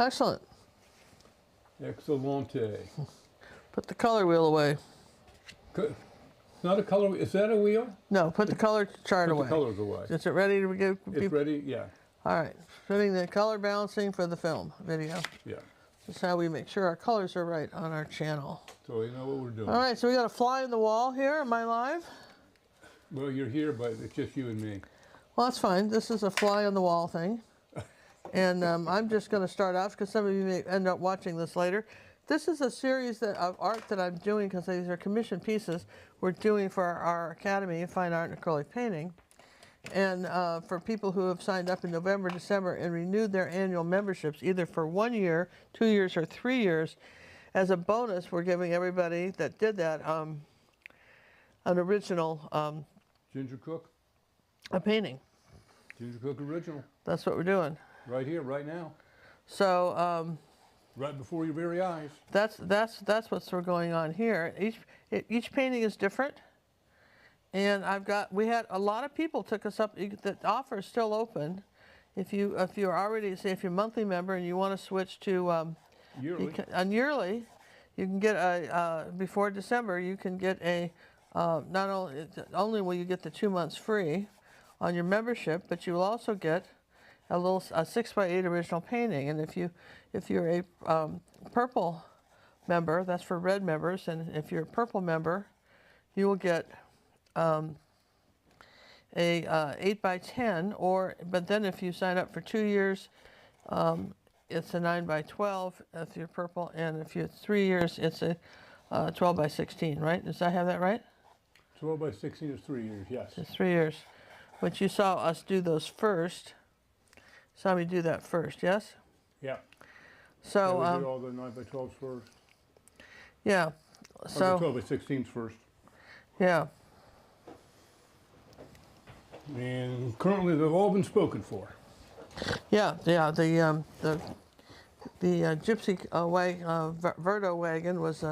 Excellent. Excellente. Put the color wheel away. It's not a color. Is that a wheel? No, put the color chart Put away. the colors away. Is it ready to go? It's ready. Yeah. All right. Putting the color balancing for the film video. Yeah. That's how we make sure our colors are right on our channel. So you know what we're doing. All right. So we got a fly in the wall here. Am I live? Well, you're here, but it's just you and me. Well, that's fine. This is a fly on the wall thing. And I'm just going to start off because some of you may end up watching this later. This is a series of art that I'm doing because these are commissioned pieces we're doing for our Academy of Fine Art and Acrylic Painting. And for people who have signed up in November, December, and renewed their annual memberships, either for 1 year, 2 years, or 3 years, as a bonus, we're giving everybody that did that an original Ginger Cook? A painting. Ginger Cook original. That's what we're doing. Right here, right now. So right before your very eyes. that's what's going on here. Each painting is different, and we had a lot of people took us up. The offer is still open. If you're already, say, if you're a monthly member and you want to switch to yearly, you can get before December. You can get not only will you get the 2 months free on your membership, but you will also get a 6x8 original painting. And if you're a purple member, that's for red members, and if you're a purple member, you will get a 8x10. But then if you sign up for 2 years, it's a 9x12 if you're purple, and if you're 3 years, it's a 12x16. Right? Does I have that right? 12x16 is 3 years. Yes. It's 3 years. But you saw us do those first. Saw me do that first, yes? Yeah. So we did all the 9x12s first. Yeah. So the 12x16s first. Yeah. And currently they've all been spoken for. Yeah, yeah. The gypsy Verdo wagon was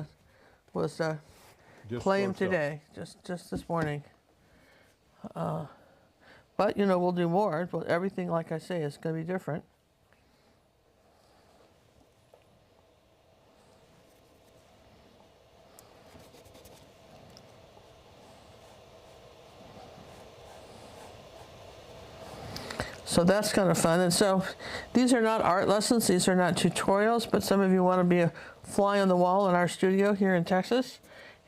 claimed today, just this morning. But, you know, we'll do more. But everything, like I say, is going to be different. So that's kind of fun. And so these are not art lessons. These are not tutorials. But some of you want to be a fly on the wall in our studio here in Texas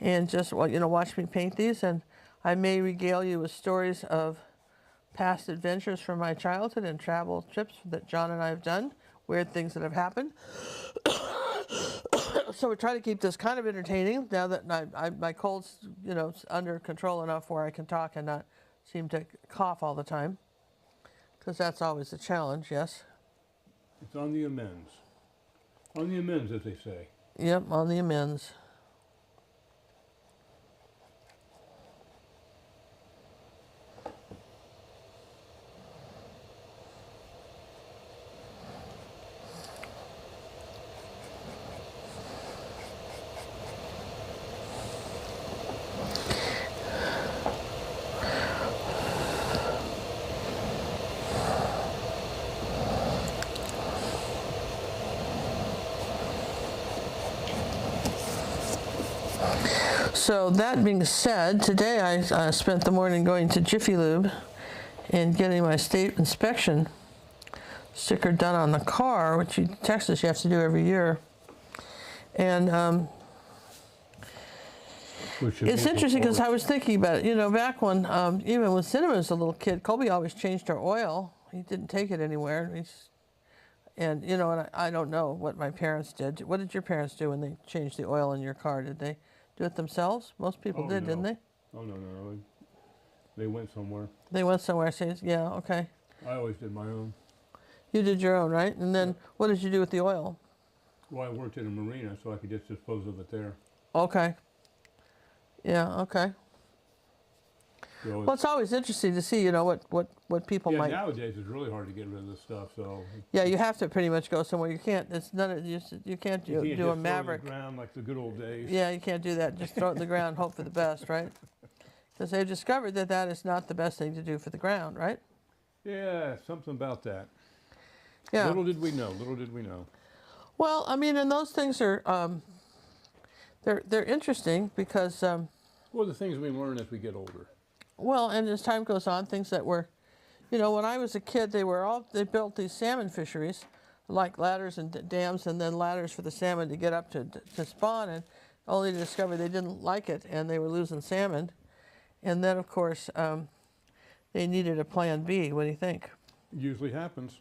and just, watch me paint these. And I may regale you with stories of past adventures from my childhood and travel trips that John and I have done, weird things that have happened. So we try to keep this kind of entertaining now that my cold's, under control enough where I can talk and not seem to cough all the time, because that's always a challenge, yes? It's on the amends. On the amends, as they say. Yep, on the amends. So that being said, today I spent the morning going to Jiffy Lube and getting my state inspection sticker done on the car, which in Texas you have to do every year. And it's interesting because I was thinking about it. Back when, even when Cinema was a little kid, Colby always changed our oil. He didn't take it anywhere. And I don't know what my parents did. What did your parents do when they changed the oil in your car? Did they do it themselves? Most people did, didn't they? Oh, no. They went somewhere. They went somewhere. Yeah, okay. I always did my own. You did your own, right? And then what did you do with the oil? Well, I worked in a marina, so I could just dispose of it there. Okay. Yeah, okay. Well, it's always interesting to see, what people might. Yeah, nowadays it's really hard to get rid of this stuff. So. Yeah, you have to pretty much go somewhere. You can't. It's none of you can't do a Maverick. Throw it in the ground like the good old days. Yeah, you can't do that. Just throw it in the ground, hope for the best, right? Because they've discovered that is not the best thing to do for the ground, right? Yeah, something about that. Yeah. Little did we know. Little did we know. Well, I mean, and those things are, they're interesting because, Well, the things we learn as we get older. well, and as time goes on, things that were, you know, when I was a kid, they built these salmon fisheries, like ladders and dams, and then ladders for the salmon to get up to spawn, and only to discover they didn't like it, and they were losing salmon. And then, of course, they needed a plan B. What do you think? Usually happens.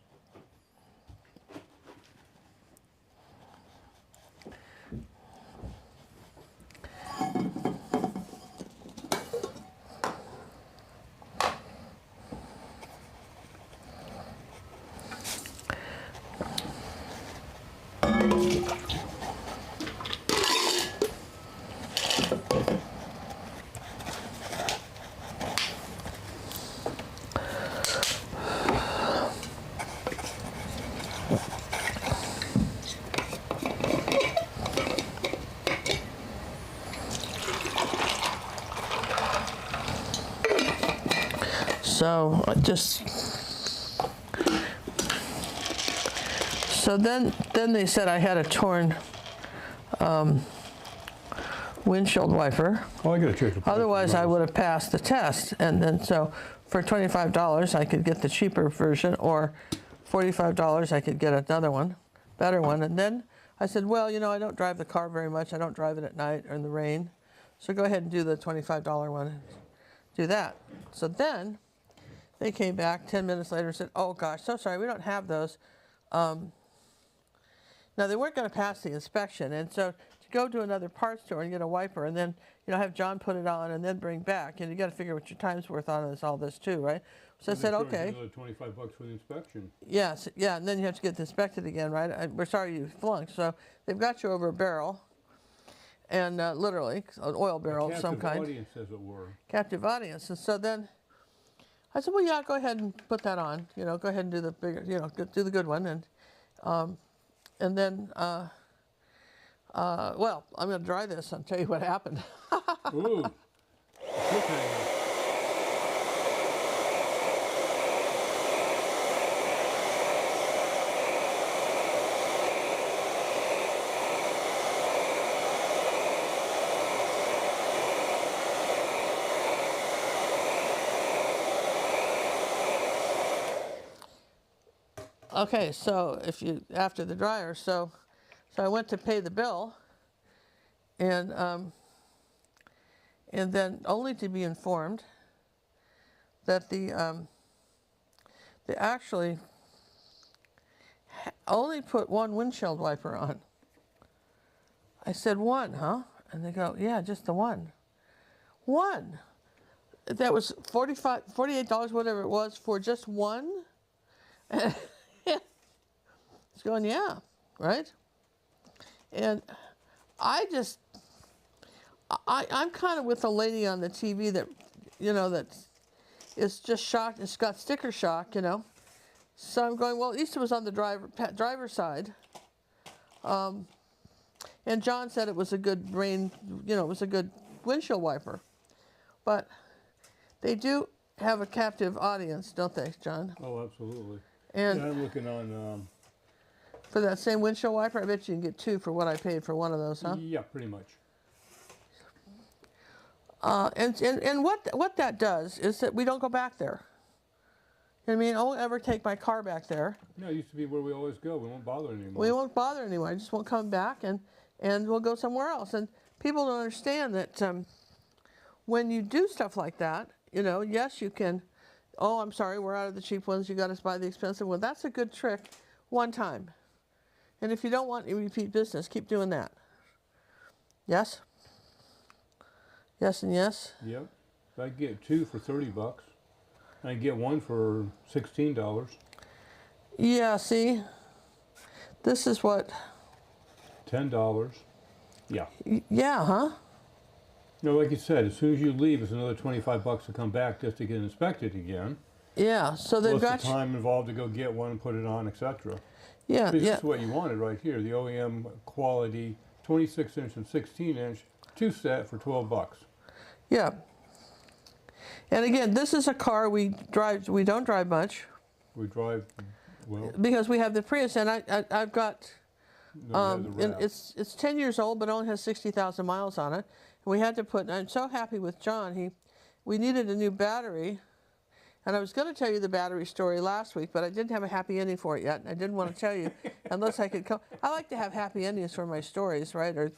So then they said I had a torn windshield wiper. Oh, I gotta check the price. Otherwise, I would have passed the test. And then so for $25, I could get the cheaper version, or $45, I could get another one, better one. And then I said, well, you know, I don't drive the car very much. I don't drive it at night or in the rain. So go ahead and do the $25 one. Do that. So then they came back 10 minutes later and said, oh gosh, so sorry, we don't have those. Now they weren't going to pass the inspection, and so to go to another parts store and get a wiper, and then, you know, have John put it on and then bring back, and you got to figure what your time's worth on all this too, right? So I said, okay. Another $25 for the inspection. Yes, yeah, and then you have to get it inspected again, right? We're sorry you flunked. So they've got you over a barrel, and literally an oil barrel of some kind. Captive audience, as it were. Captive audience, and so then I said, well, yeah, go ahead and put that on. You know, go ahead and do the bigger, you know, do the good one, and then, well, I'm going to dry this and tell you what happened. Ooh. Cliffhanger. Okay, so after the dryer, so I went to pay the bill, and then only to be informed that they actually only put one windshield wiper on. I said, one, huh? And they go, yeah, just the one. One. That was $48, whatever it was, for just one? And it's going, yeah, right? And I'm kind of with the lady on the TV that, you know, that is just shocked. It's got sticker shock, you know. So I'm going, well, at least it was on the driver's side. And John said it was a good rain, you know, it was a good windshield wiper. But they do have a captive audience, don't they, John? Oh, absolutely. And yeah, I'm looking on. For that same windshield wiper, I bet you can get two for what I paid for one of those, huh? Yeah, pretty much. And what that does is that we don't go back there. You know what I mean? I won't ever take my car back there. No, it used to be where we always go. We won't bother anymore. We won't bother anymore. I just won't come back, and we'll go somewhere else. And people don't understand that when you do stuff like that, you know, yes, you can, oh, I'm sorry, we're out of the cheap ones. You got to buy the expensive one. That's a good trick one time. And if you don't want repeat business, keep doing that. Yes? Yes and yes? Yep. If I get two for $30, I get one for $16. Yeah, see? This is what? $10. Yeah. Yeah, huh? No, like you said, as soon as you leave, it's another $25 to come back just to get inspected again. Yeah, so they've got plus the time involved to go get one and put it on, etc. Yeah, This yeah. is what you wanted right here, the OEM quality 26-inch and 16-inch, two set for $12. Yeah. And again, this is a car we don't drive much. We drive, well, Because we have the Prius, and I've got No, the And wrap. it's 10 years old, but only has 60,000 miles on it. And we had to put. I'm so happy with John. We needed a new battery, and I was going to tell you the battery story last week, but I didn't have a happy ending for it yet. And I didn't want to tell you unless I could come. I like to have happy endings for my stories, right? Or,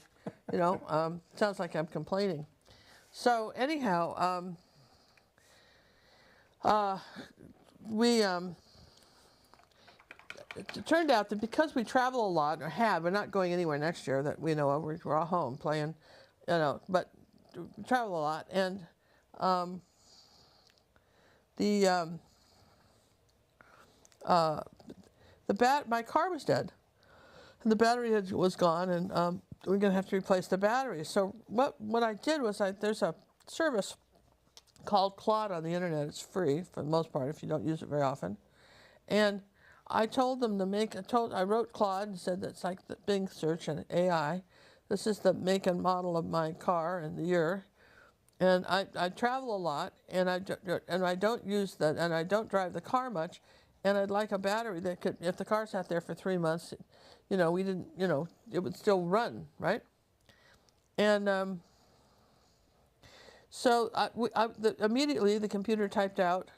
sounds like I'm complaining. So anyhow, it turned out that because we travel a lot, we're not going anywhere next year that we know of. We're all home playing, but we travel a lot. And my car was dead, and the battery was gone, and we're going to have to replace the battery. So what I did was there's a service called Claude on the internet. It's free for the most part if you don't use it very often, and I told them I wrote Claude and said that's like the Bing search and AI. This is the make and model of my car and the year. And I travel a lot, and I don't drive the car much, and I'd like a battery that could, if the car sat there for 3 months, it would still run, right? And immediately the computer typed out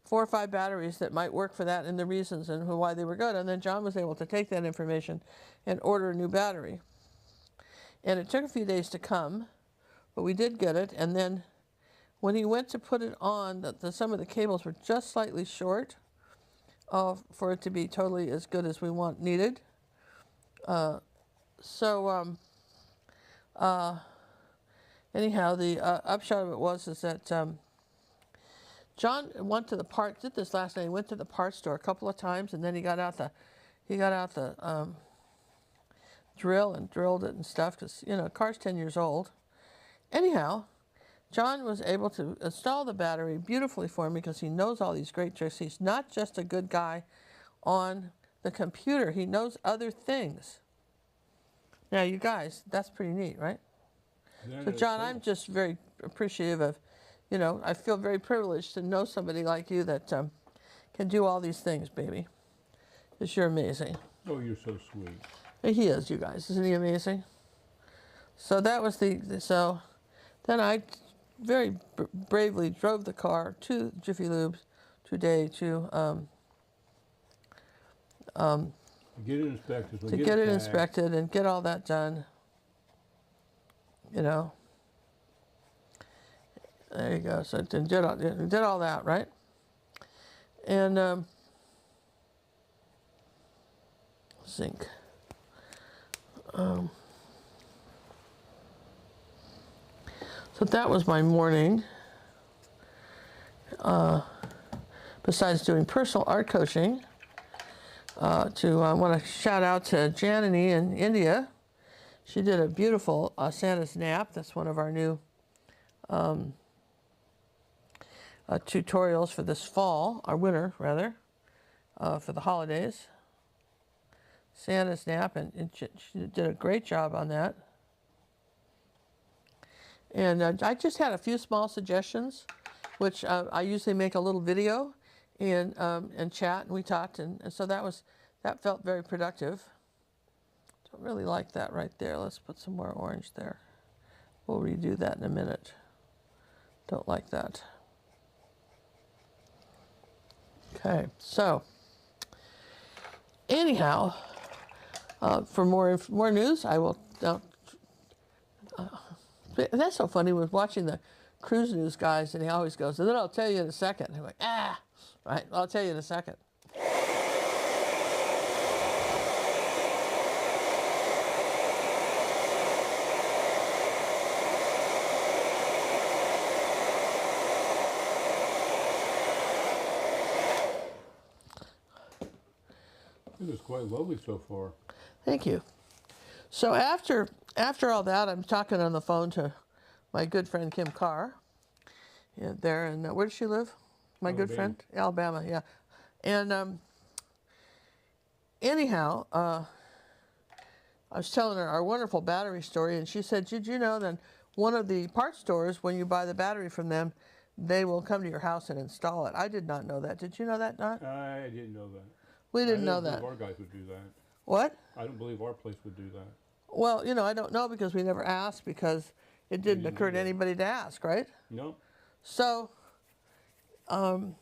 4 or 5 batteries that might work for that and the reasons and why they were good. And then John was able to take that information and order a new battery. And it took a few days to come, but we did get it. And then when he went to put it on, some of the cables were just slightly short for it to be totally as good as we needed. Anyhow, the upshot of it is that John did this last night. He went to the parts store a couple of times, and then he got out the drill and drilled it and stuff, because the car's 10 years old. Anyhow, John was able to install the battery beautifully for me because he knows all these great tricks. He's not just a good guy on the computer. He knows other things. Now, you guys, that's pretty neat, right? So, John, I'm just very appreciative of, I feel very privileged to know somebody like you that can do all these things, baby. Because you're amazing. Oh, you're so sweet. He is, you guys. Isn't he amazing? So that was so then I very bravely drove the car to Jiffy Lube today to get it inspected. To get it inspected and get all that done. There you go. So did all that, right? And zinc. So that was my morning. Besides doing personal art coaching, I want to shout out to Janani in India. She did a beautiful Santa's nap. That's one of our new tutorials for this fall, our winter rather, for the holidays. Santa's nap, and she did a great job on that. And I just had a few small suggestions, which I usually make a little video and chat, and we talked, and so that felt very productive. Don't really like that right there. Let's put some more orange there. We'll redo that in a minute. Don't like that. Okay, so anyhow, for more news, I will. That's so funny with watching the cruise news guys, and he always goes, and then I'll tell you in a second. And I'm like, right, I'll tell you in a second. It was quite lovely so far. Thank you. So after all that, I'm talking on the phone to my good friend Kim Carr. There, and where does she live? My good friend, Alabama, yeah. And anyhow, I was telling her our wonderful battery story, and she said, "Did you know that one of the parts stores, when you buy the battery from them, they will come to your house and install it?" I did not know that. Did you know that, Don? I didn't know that. We didn't know that. Our guys would do that. What? I don't believe our place would do that. Well, you know, I don't know because we never asked because it didn't occur to anybody to ask, right? No. So, I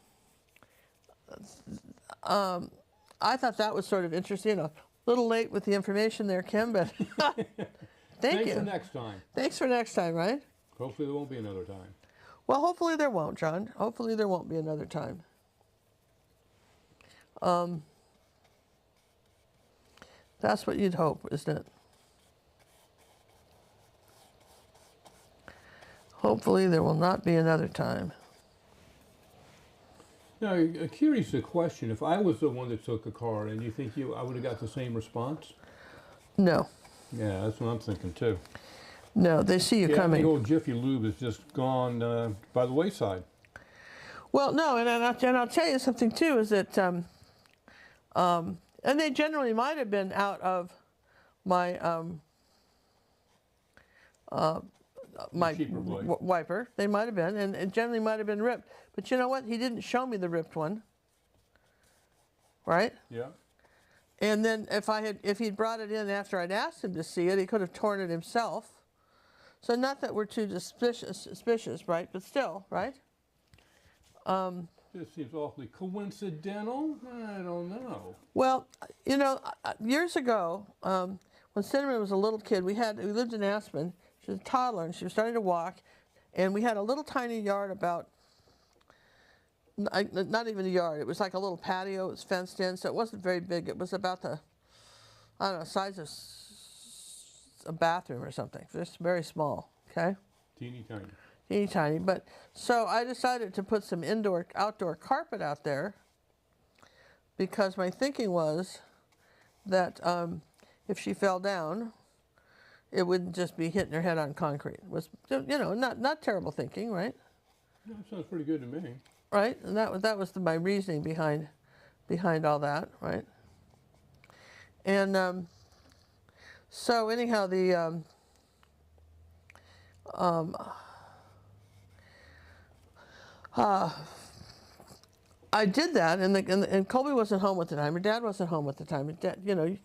thought that was sort of interesting. A little late with the information there, Kim, but thank you. Thanks for next time. Thanks for next time, right? Hopefully there won't be another time. Well, hopefully there won't, John. Hopefully there won't be another time. That's what you'd hope, isn't it? Hopefully there will not be another time. Now, curious a question. If I was the one that took a card, and you think I would have got the same response? No. Yeah, that's what I'm thinking too. No, they see you Yeah, coming. the old Jiffy Lube has just gone by the wayside. Well, no, and I'll tell you something too, is that, and they generally might have been out of my my wiper. They might have been, and it generally might have been ripped. But you know what? He didn't show me the ripped one, right? Yeah. And then if he'd brought it in after I'd asked him to see it, he could have torn it himself. So not that we're too suspicious, right? But still, right? This seems awfully coincidental. I don't know. Well, you know, years ago, when Cinnamon was a little kid, we lived in Aspen. She was a toddler, and she was starting to walk, and we had a little tiny yard about, not even a yard. It was like a little patio. It was fenced in, so it wasn't very big. It was about the, I don't know, size of a bathroom or something. Just very small, okay? Teeny tiny. Teeny tiny. But so I decided to put some outdoor carpet out there because my thinking was that if she fell down, it wouldn't just be hitting her head on concrete. It was, you know, not terrible thinking, right? Yeah, that sounds pretty good to me. Right, and that was my reasoning behind all that, right? And so anyhow, the I did that, and Colby wasn't home at the time. Her dad wasn't home at the time. Her dad, you know,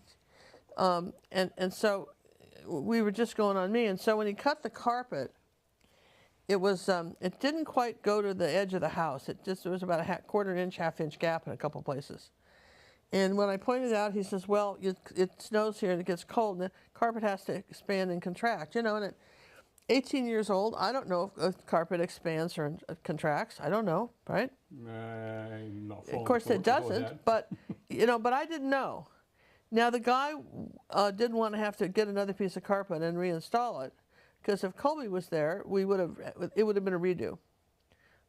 and so we were just going on me. And so when he cut the carpet, it was it didn't quite go to the edge of the house. There was about a quarter-inch, half-inch gap in a couple places. And when I pointed out, he says, "Well, it snows here and it gets cold, and the carpet has to expand and contract." You know, and at 18 years old, I don't know if a carpet expands or contracts. I don't know, right? Of course, it doesn't. But you know, but I didn't know. Now the guy didn't want to have to get another piece of carpet and reinstall it, because if Colby was there, it would have been a redo.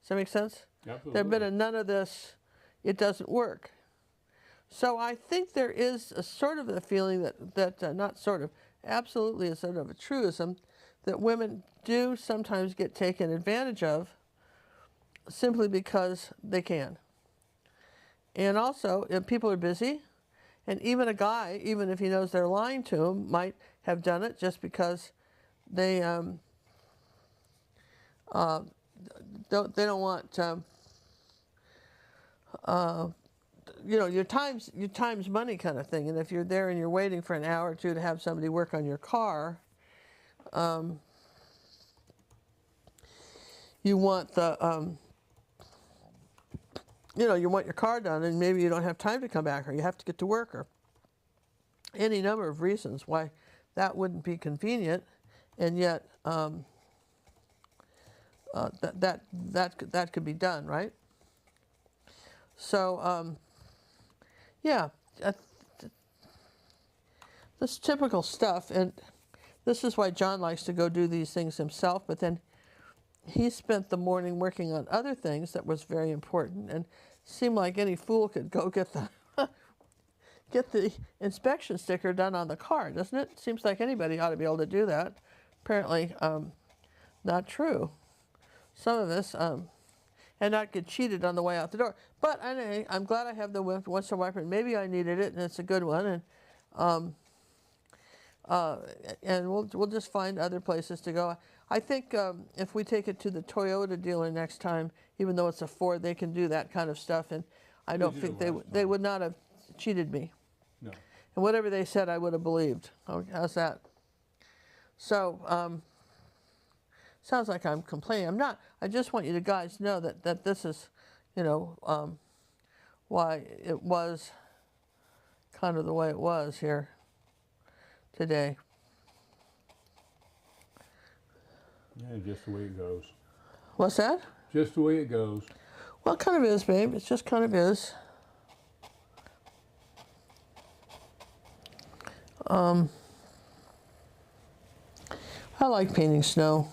Does that make sense? Absolutely. There'd been none of this. It doesn't work. So I think there is a sort of a feeling that not sort of, absolutely a sort of a truism that women do sometimes get taken advantage of simply because they can. And also, if people are busy, and even a guy, even if he knows they're lying to him, might have done it just because they don't want you know, your time's money kind of thing. And if you're there and you're waiting for an hour or two to have somebody work on your car, you want the you know, you want your car done, and maybe you don't have time to come back, or you have to get to work, or any number of reasons why that wouldn't be convenient, and yet that could be done, right? So yeah, this typical stuff, and this is why John likes to go do these things himself, but then he spent the morning working on other things that was very important, and seemed like any fool could go get the get the inspection sticker done on the car, doesn't it? Seems like anybody ought to be able to do that. Apparently, not true. Some of us, and not get cheated on the way out the door. But anyway, I'm glad I have the Winston wiper, and maybe I needed it, and it's a good one, and we'll just find other places to go. I think if we take it to the Toyota dealer next time, even though it's a Ford, they can do that kind of stuff, and I don't think they would not have cheated me. No. And whatever they said, I would have believed. Okay, how's that? So, sounds like I'm complaining. I'm not. I just want you to guys know that this is, you know, why it was kind of the way it was here today. Yeah, just the way it goes. What's that? Just the way it goes. Well, it kind of is, babe. It just kind of is. I like painting snow.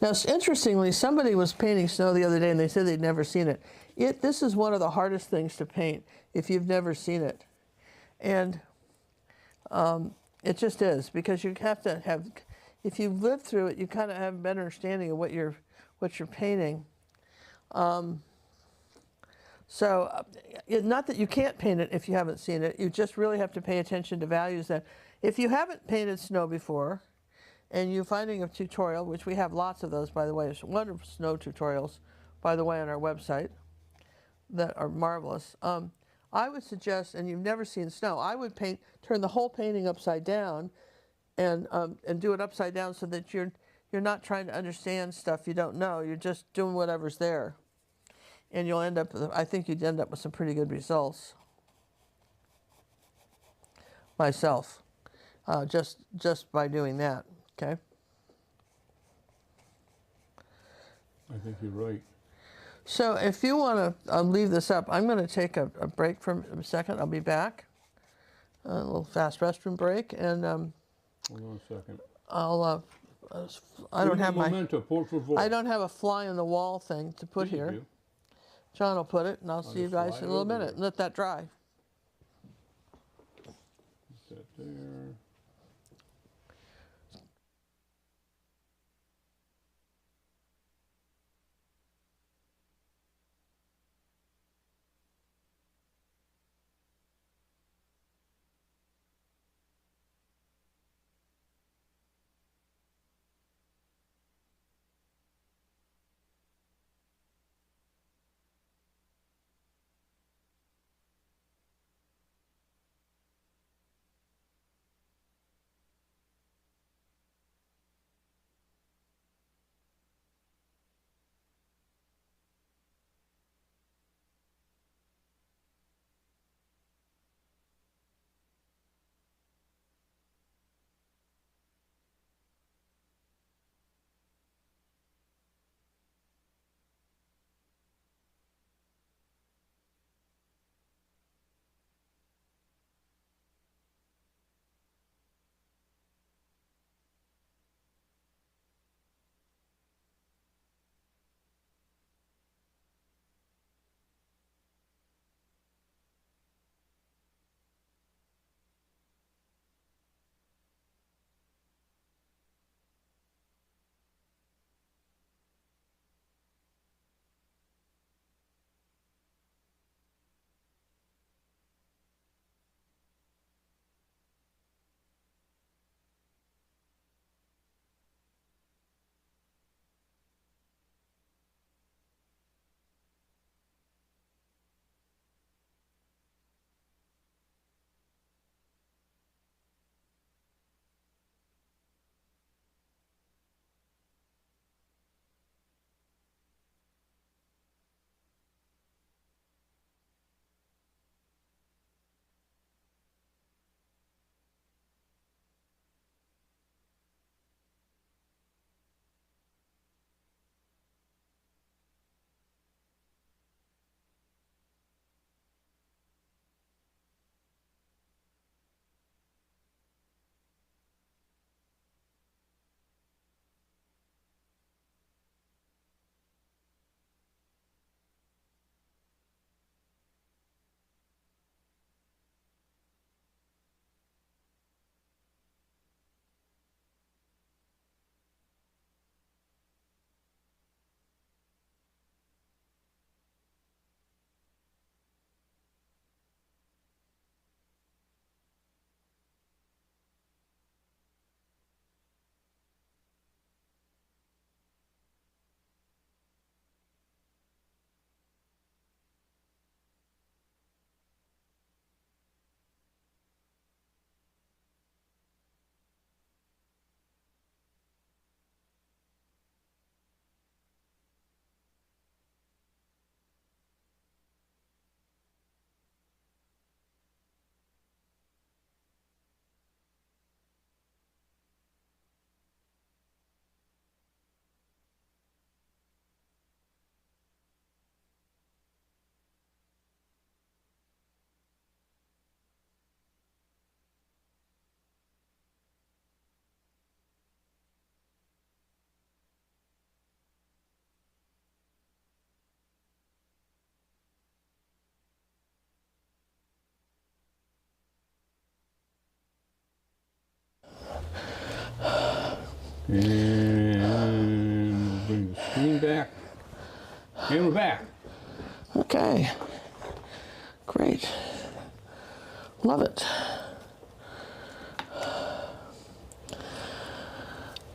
Now, interestingly, somebody was painting snow the other day, and they said they'd never seen it. This is one of the hardest things to paint if you've never seen it, and it just is, because you have to have. If you've lived through it, you kind of have a better understanding of what you're painting. Not that you can't paint it if you haven't seen it. You just really have to pay attention to values. That if you haven't painted snow before, and you're finding a tutorial, which we have lots of those, by the way. There's wonderful snow tutorials, by the way, on our website that are marvelous. I would suggest, and you've never seen snow, I would turn the whole painting upside down, and do it upside down, so that you're not trying to understand stuff you don't know. You're just doing whatever's there, and you'll end up. I think you'd end up with some pretty good results. Myself, just by doing that. Okay. I think you're right. So if you want to leave this up, I'm going to take a break for a second. I'll be back. A little fast restroom break, and Hold on a second. I don't have Momento, por favor. I don't have a fly on the wall thing to put here. Do. John will put it, and I'll see you guys in a little minute. Let that dry. Put that there. And bring the screen back. And we're back. Okay. Great. Love it.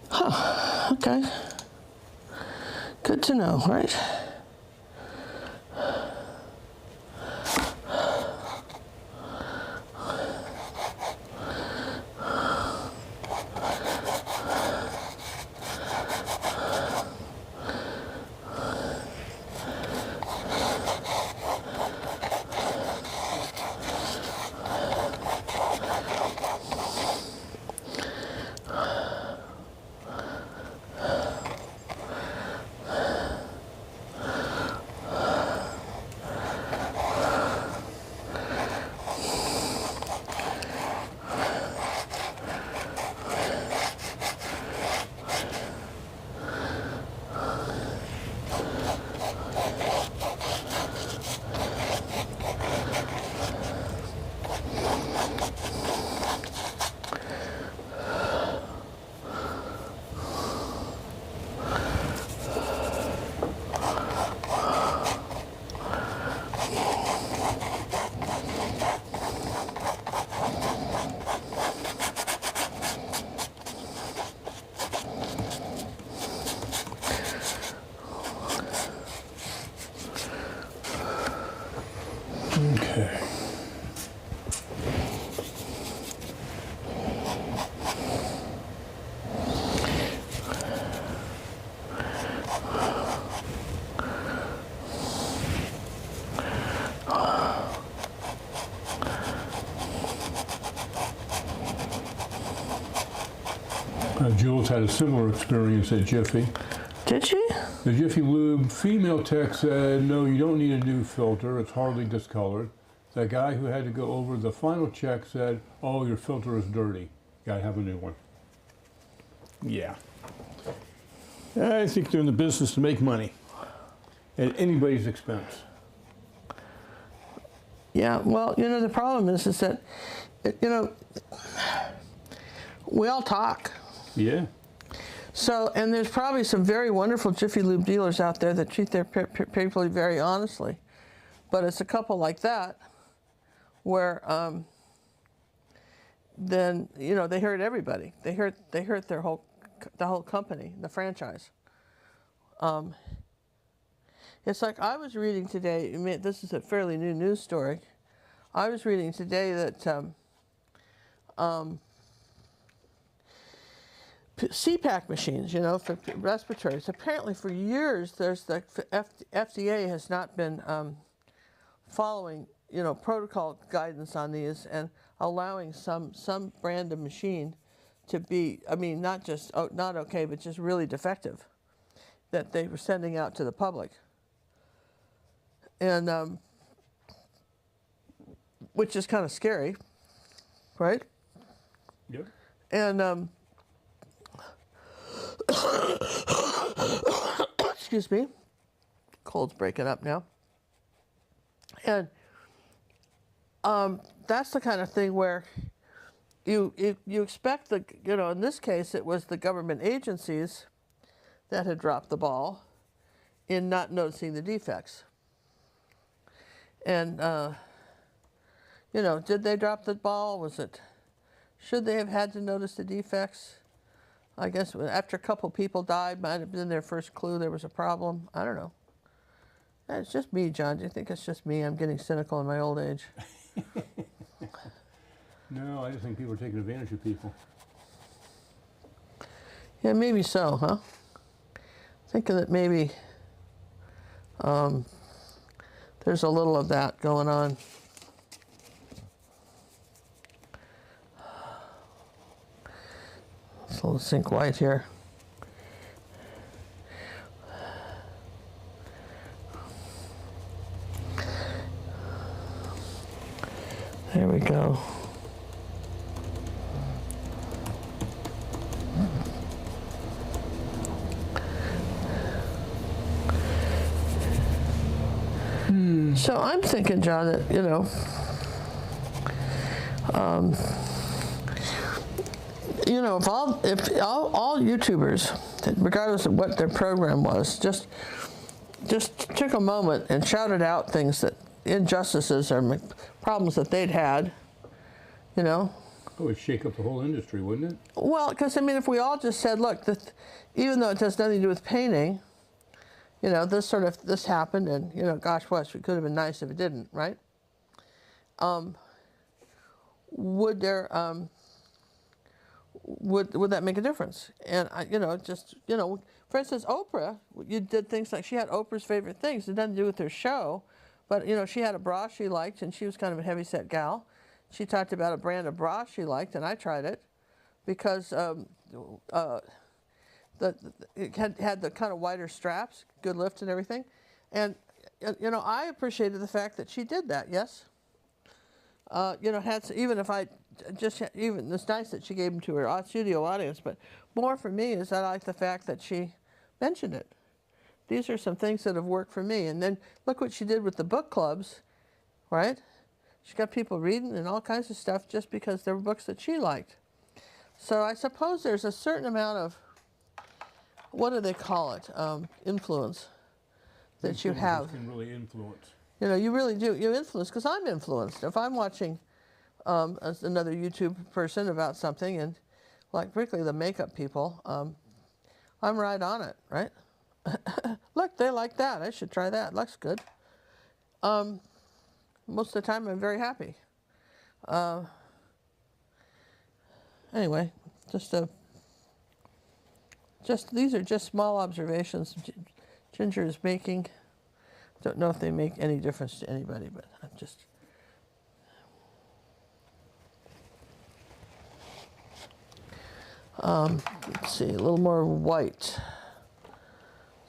Huh. Okay. Good to know, right? Okay. Jules had a similar experience at Jiffy. Did she? The Jiffy Lube female tech said, no, you don't need a new filter. It's hardly discolored. The guy who had to go over the final check said, oh, your filter is dirty. Gotta have a new one. Yeah. I think they're in the business to make money at anybody's expense. Yeah, well, you know, the problem is that, you know, we all talk. Yeah. So, and there's probably some very wonderful Jiffy Lube dealers out there that treat their people very honestly. But it's a couple like that where then, you know, they hurt everybody. They hurt the whole company, the franchise. It's like I was reading today, I mean, this is a fairly new news story. I was reading today that CPAP machines, you know, for respiratories. Apparently, for years, there's the FDA has not been following, you know, protocol guidance on these and allowing some brand of machine to be, I mean, not just not okay, but just really defective, that they were sending out to the public, and which is kind of scary, right? Yep. And excuse me, cold's breaking up now. And that's the kind of thing where you expect the, you know, in this case it was the government agencies that had dropped the ball in not noticing the defects. And you know, did they drop the ball? Should they have had to notice the defects? I guess after a couple people died, might have been their first clue there was a problem. I don't know. It's just me, John. Do you think it's just me? I'm getting cynical in my old age. No, I just think people are taking advantage of people. Yeah, maybe so, huh? Thinking that maybe there's a little of that going on. It's a little zinc white here. There we go. So I'm thinking, John, that, you know, you know, if all YouTubers, regardless of what their program was, just took a moment and shouted out things that injustices or problems that they'd had, you know. It would shake up the whole industry, wouldn't it? Well, because I mean, if we all just said, look, even though it has nothing to do with painting, you know, this happened, and you know, gosh, it could have been nice if it didn't, right? Would there would that make a difference? And you know, just you know, for instance, Oprah, you did things like she had Oprah's favorite things. It doesn't do with her show, but you know, she had a bra she liked, and she was kind of a heavy-set gal. She talked about a brand of bra she liked, and I tried it because it had the kind of wider straps, good lift and everything. And, you know, I appreciated the fact that she did that, yes? You know, even if I even, it's nice that she gave them to her studio audience, but more for me is I like the fact that she mentioned it. These are some things that have worked for me. And then look what she did with the book clubs, right? She got people reading and all kinds of stuff just because there were books that she liked. So I suppose there's a certain amount of, what do they call it, influence that you have. You can really influence. You know, you really do. You influence, because I'm influenced. If I'm watching as another YouTube person about something, and like particularly the makeup people, I'm right on it, right? Look, they like that. I should try that. Looks good. Most of the time, I'm very happy. Anyway, these are just small observations Ginger is making. Don't know if they make any difference to anybody, but I'm just. Let's see, a little more white.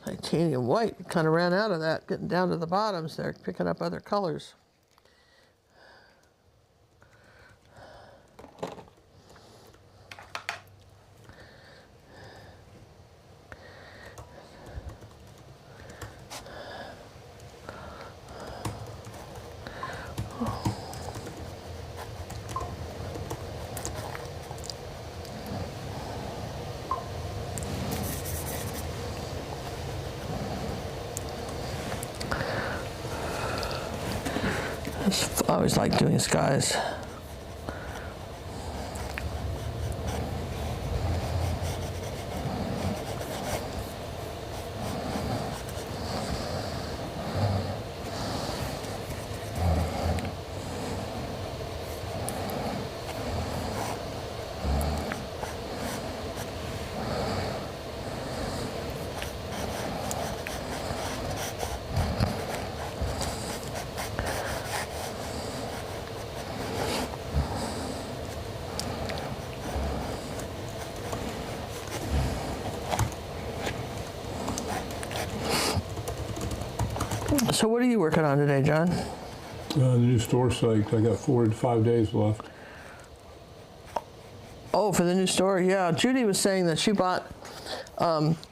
Titanium white, kind of ran out of that, getting down to the bottoms there, picking up other colors. I always like doing skies. So what are you working on today, John? The new store site. I got 4 to 5 days left. Oh, for the new store? Yeah, Judy was saying that she bought,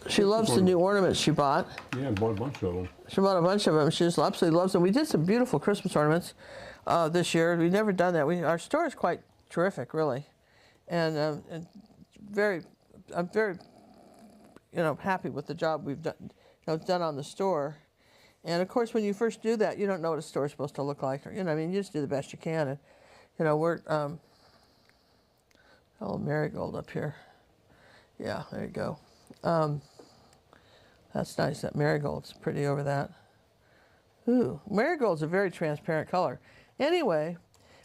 she loves the new ornaments she bought. Yeah, I bought a bunch of them. She bought a bunch of them. She just absolutely loves them. We did some beautiful Christmas ornaments this year. We've never done that. Our store is quite terrific, really. And I'm very, you know, happy with the job we've done on the store. And of course, when you first do that, you don't know what a store is supposed to look like. Or, you know, I mean, you just do the best you can. And, you know, we're, oh, marigold up here. Yeah, there you go. That's nice. That marigold's pretty over that. Ooh, marigold's a very transparent color. Anyway,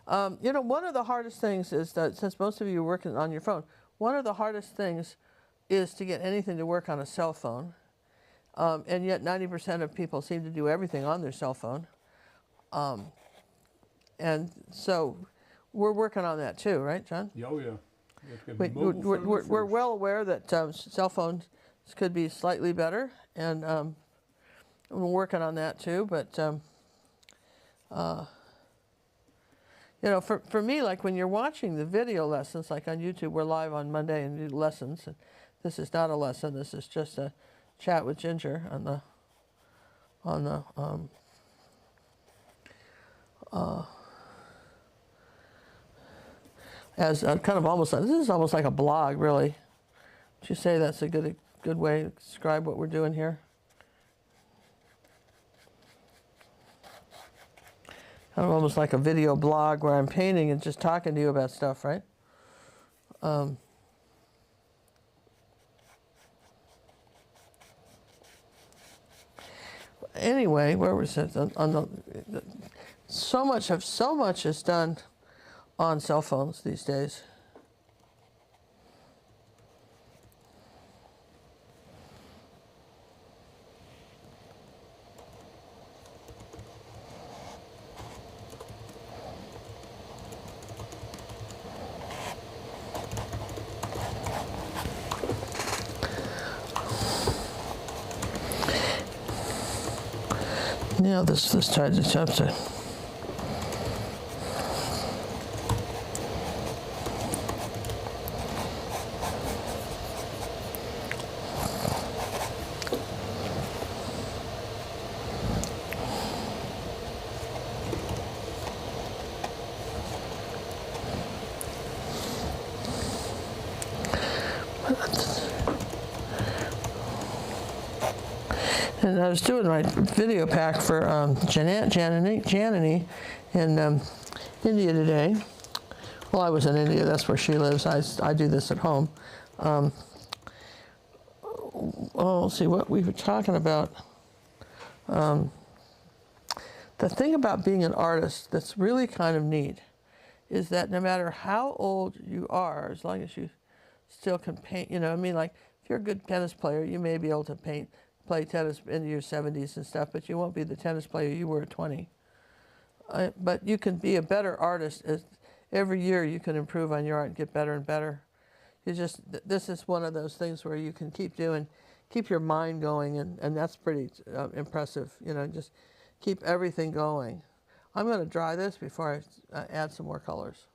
you know, one of the hardest things is that, since most of you are working on your phone, one of the hardest things is to get anything to work on a cell phone. And yet 90% of people seem to do everything on their cell phone. And so we're working on that too, right, John? Oh, yeah. We're well aware that cell phones could be slightly better, and we're working on that too. But, you know, for me, like when you're watching the video lessons, like on YouTube, we're live on Monday and do lessons. And this is not a lesson. This is just a chat with Ginger on the as a kind of almost, this is almost like a blog, really. Would you say that's a good way to describe what we're doing here? Kind of almost like a video blog where I'm painting and just talking to you about stuff, right? Anyway, where was it? So much is done on cell phones these days. Now this tries to jump to. And I was doing my video pack for Janani in India today. Well, I was in India, that's where she lives. I do this at home. Let's see what we were talking about. The thing about being an artist that's really kind of neat is that no matter how old you are, as long as you still can paint, you know, I mean, like, if you're a good tennis player, you may be able to play tennis into your 70s and stuff, but you won't be the tennis player you were at 20. But you can be a better artist. Every year you can improve on your art and get better and better. This is one of those things where you can keep your mind going, and that's pretty impressive. You know, just keep everything going. I'm going to dry this before I add some more colors.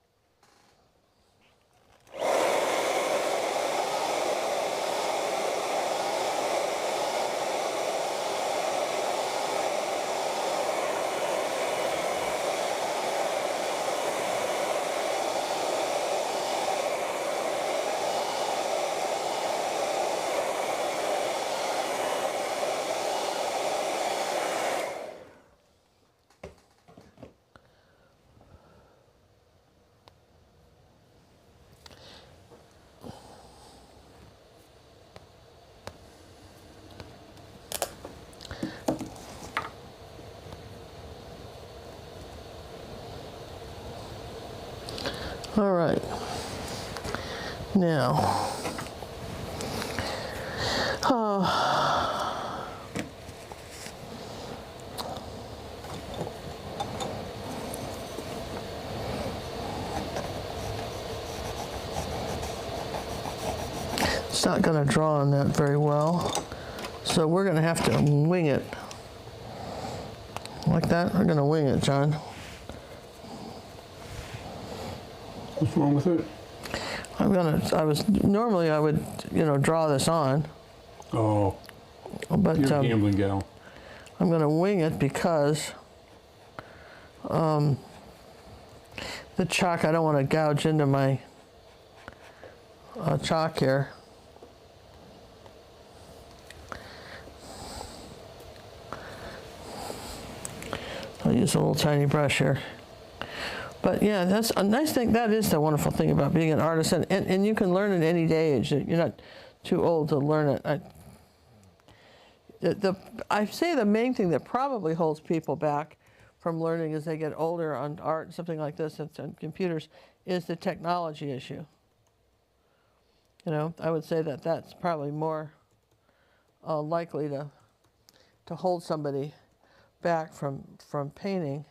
All right, now, it's not going to draw on that very well, so we're going to have to wing it. Like that, we're going to wing it, John. What's wrong with it? Normally I would, you know, draw this on. Oh, but you're a gambling gal. I'm going to wing it because the chalk, I don't want to gouge into my chalk here. I'll use a little tiny brush here. But yeah, that's a nice thing. That is the wonderful thing about being an artist, and you can learn at any age. You're not too old to learn it. I say the main thing that probably holds people back from learning as they get older on art and something like this and computers is the technology issue. You know, I would say that that's probably more likely to hold somebody back from painting.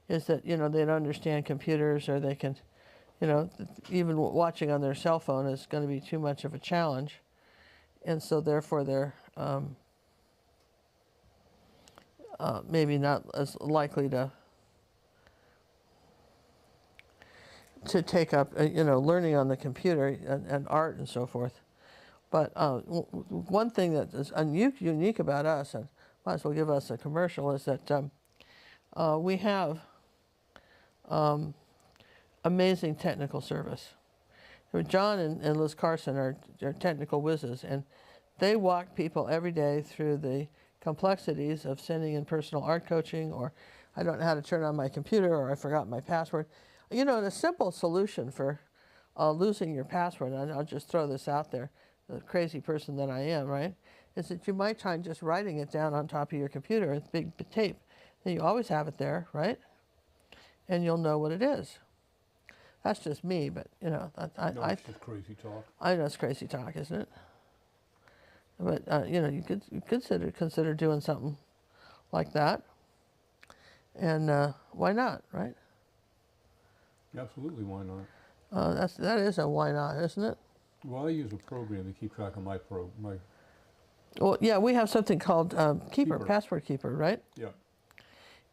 Is that, you know, they don't understand computers, or they can, you know, even watching on their cell phone is going to be too much of a challenge. And so therefore they're maybe not as likely to take up, you know, learning on the computer and art and so forth. But one thing that is unique about us, and might as well give us a commercial, is that we have amazing technical service. John and Liz Carson are technical whizzes, and they walk people every day through the complexities of sending in personal art coaching, or I don't know how to turn on my computer, or I forgot my password. You know, and a simple solution for losing your password, and I'll just throw this out there, the crazy person that I am, right, is that you might try just writing it down on top of your computer with big tape. And you always have it there, right? And you'll know what it is. That's just me, but you know, It's just crazy talk. I know it's crazy talk, isn't it? But you know, you could consider doing something like that, and why not, right? Absolutely, why not? That is a why not, isn't it? Well, I use a program to keep track of my Well, yeah, we have something called Keeper, Password Keeper, right? Yeah.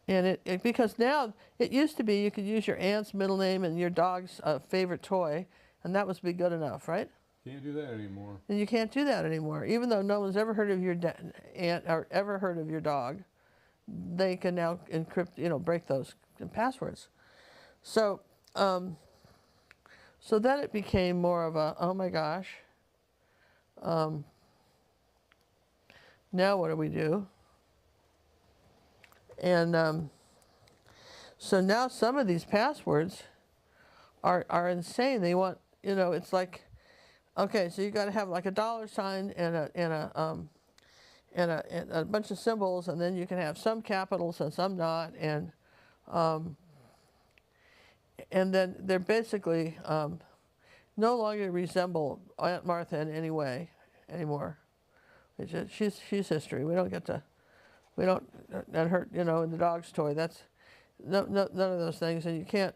And because now, it used to be you could use your aunt's middle name and your dog's favorite toy, and that was be good enough, right? Can't do that anymore. And you can't do that anymore. Even though no one's ever heard of your aunt or ever heard of your dog, they can now encrypt, you know, break those passwords. So, so then it became more of a, oh my gosh, now what do we do? And so now some of these passwords are insane. They want, you know, it's like, okay, so you got to have like a $ and a bunch of symbols, and then you can have some capitals and some not, and then they're basically no longer resemble Aunt Martha in any way anymore. It's just, she's history. We don't, and her, you know, in the dog's toy, that's none of those things, and you can't.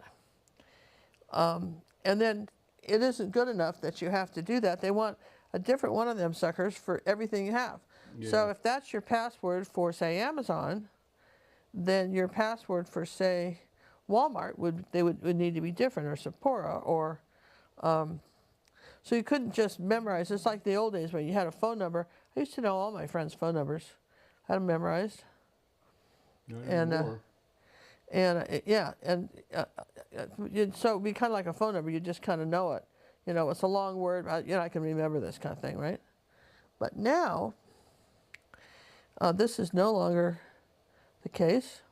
And then it isn't good enough that you have to do that. They want a different one of them suckers for everything you have. Yeah. So if that's your password for, say, Amazon, then your password for, say, Walmart would need to be different, or Sephora, or so you couldn't just memorize. It's like the old days when you had a phone number. I used to know all my friends' phone numbers. I had them memorized. So it'd be kind of like a phone number. You just kind of know it. You know, it's a long word. You know, I can remember this kind of thing, right? But now, this is no longer the case.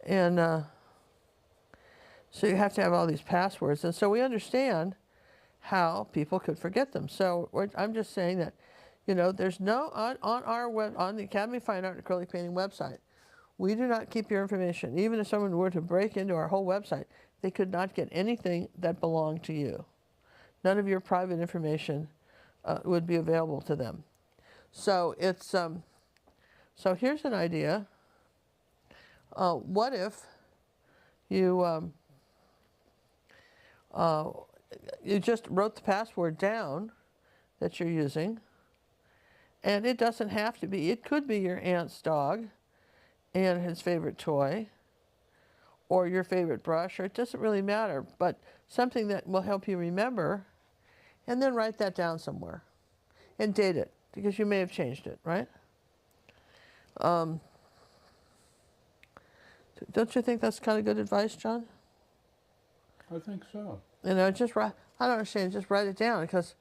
And so you have to have all these passwords. And so we understand how people could forget them. So I'm just saying that, you know, there's no, on the Academy of Fine Art and Acrylic Painting website, we do not keep your information. Even if someone were to break into our whole website, they could not get anything that belonged to you. None of your private information would be available to them. So it's, so here's an idea. What if you, you just wrote the password down that you're using, and it doesn't have to be, it could be your aunt's dog and his favorite toy, or your favorite brush, or it doesn't really matter, but something that will help you remember, and then write that down somewhere and date it, because you may have changed it, right? Don't you think that's kind of good advice, John? I think so. You know, just write, I don't understand, just write it down, because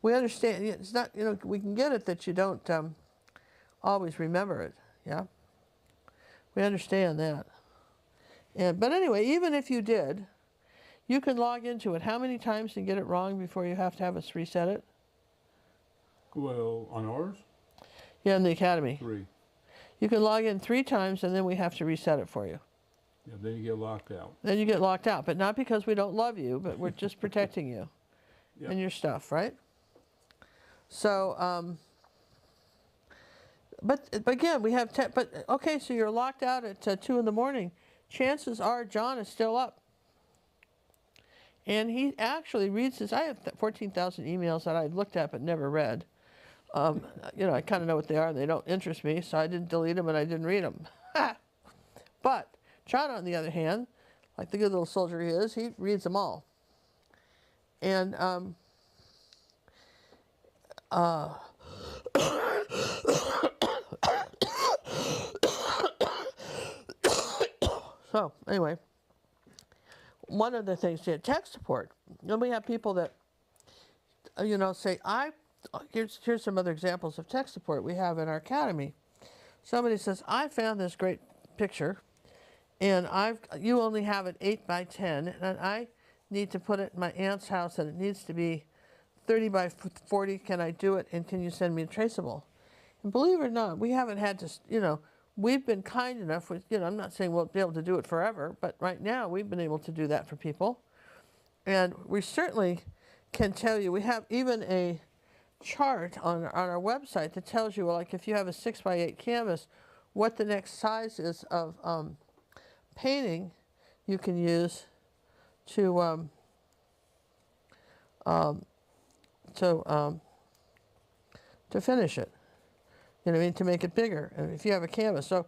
we understand, it's not, you know, we can get it that you don't always remember it, yeah? We understand that. But anyway, even if you did, you can log into it how many times and get it wrong before you have to have us reset it? Well, on ours? Yeah, in the Academy. 3. You can log in 3 times and then we have to reset it for you. Yeah, then you get locked out. Then you get locked out, but not because we don't love you, but we're just protecting you Yep. and your stuff, right? So, but again, we have, but okay, so you're locked out at 2 in the morning. Chances are John is still up. And he actually reads his, I have 14,000 emails that I looked at but never read. You know, I kind of know what they are. They don't interest me, so I didn't delete them and I didn't read them. But John, on the other hand, like the good little soldier he is, he reads them all. And so anyway, one of the things, yeah, tech support. Then we have people that, you know, say, here's some other examples of tech support we have in our academy. Somebody says, I found this great picture, and you only have it 8 by 10, and I need to put it in my aunt's house, and it needs to be 30 by 40. Can I do it, and can you send me a traceable? And believe it or not, we haven't had to, you know, we've been kind enough with, you know, I'm not saying we'll be able to do it forever, but right now we've been able to do that for people. And we certainly can tell you, we have even a chart on our website that tells you, like, if you have a 6 by 8 canvas, what the next size is of painting you can use to finish it. You know what I mean? To make it bigger, if you have a canvas. So,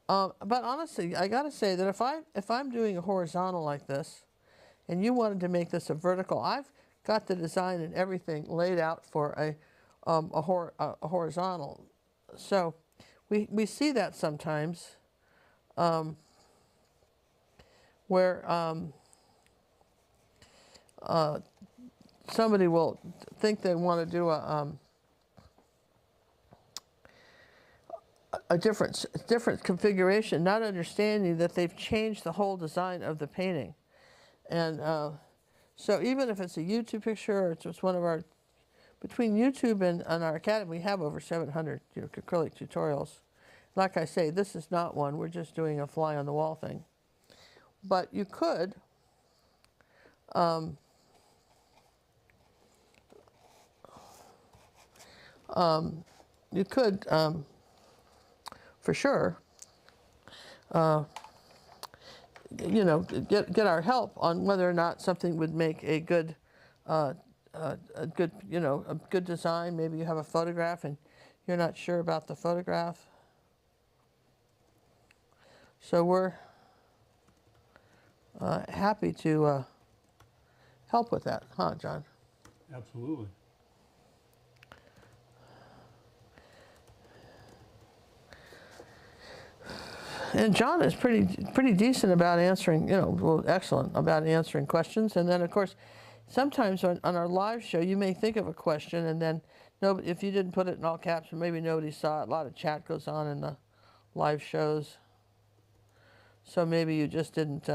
but honestly, I got to say that if I'm doing a horizontal like this, and you wanted to make this a vertical, I've got the design and everything laid out for a horizontal. So we see that sometimes where somebody will think they want to do a different configuration, not understanding that they've changed the whole design of the painting. And so even if it's a YouTube picture, or it's just one of our, between YouTube and our academy, we have over 700 acrylic tutorials. Like I say, this is not one. We're just doing a fly on the wall thing. But you could for sure, you know, get our help on whether or not something would make a good, you know, a good design. Maybe you have a photograph and you're not sure about the photograph. So we're happy to help with that, huh, John? Absolutely. And John is pretty decent about answering, you know, well, excellent about answering questions. And then, of course, sometimes on our live show, you may think of a question, and then if you didn't put it in all caps, maybe nobody saw it. A lot of chat goes on in the live shows, so maybe you just didn't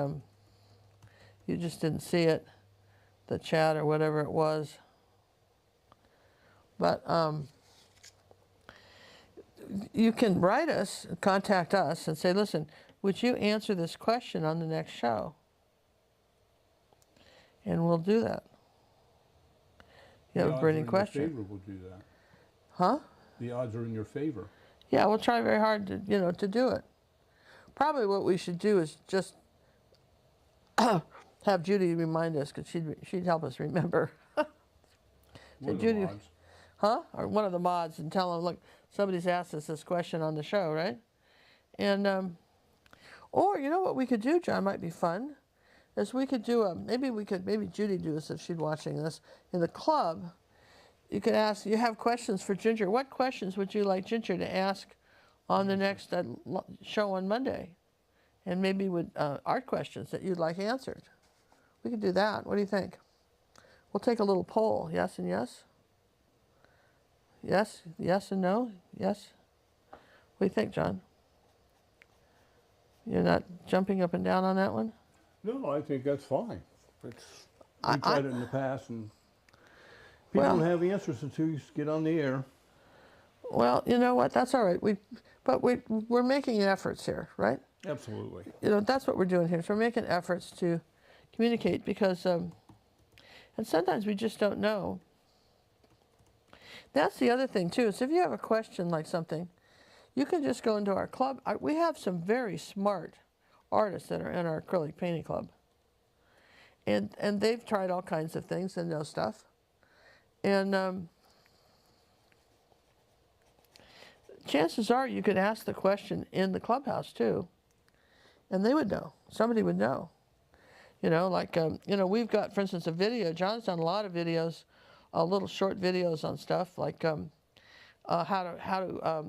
see it, the chat or whatever it was. But you can write us, contact us, and say, listen, would you answer this question on the next show? And we'll do that. You have a burning question. The odds are in your favor, we'll do that. Huh? The odds are in your favor. Yeah, we'll try very hard to, you know, to do it. Probably what we should do is just have Judy remind us, because she'd help us remember. One of the Judy, mods. huh? Or one of the mods, and tell them, look, somebody's asked us this question on the show, right? And, or you know what we could do, John, might be fun, is we could do maybe Judy do this if she's watching this, in the club. You could ask, you have questions for Ginger. What questions would you like Ginger to ask on the next show on Monday? And maybe with art questions that you'd like answered. We could do that. What do you think? We'll take a little poll, yes and yes? Yes, yes and no, yes? What do you think, John? You're not jumping up and down on that one? No, I think that's fine. We've tried it in the past, and people don't have answers until you get on the air. Well, you know what? That's all right. But we're making efforts here, right? Absolutely. You know, that's what we're doing here. So we're making efforts to communicate, because, and sometimes we just don't know. That's the other thing, too, is if you have a question like something, you can just go into our club. We have some very smart artists that are in our acrylic painting club. And they've tried all kinds of things and know stuff. And chances are you could ask the question in the clubhouse, too. And they would know. Somebody would know. You know, like, you know, we've got, for instance, a video. John's done a lot of videos, little short videos on stuff like how to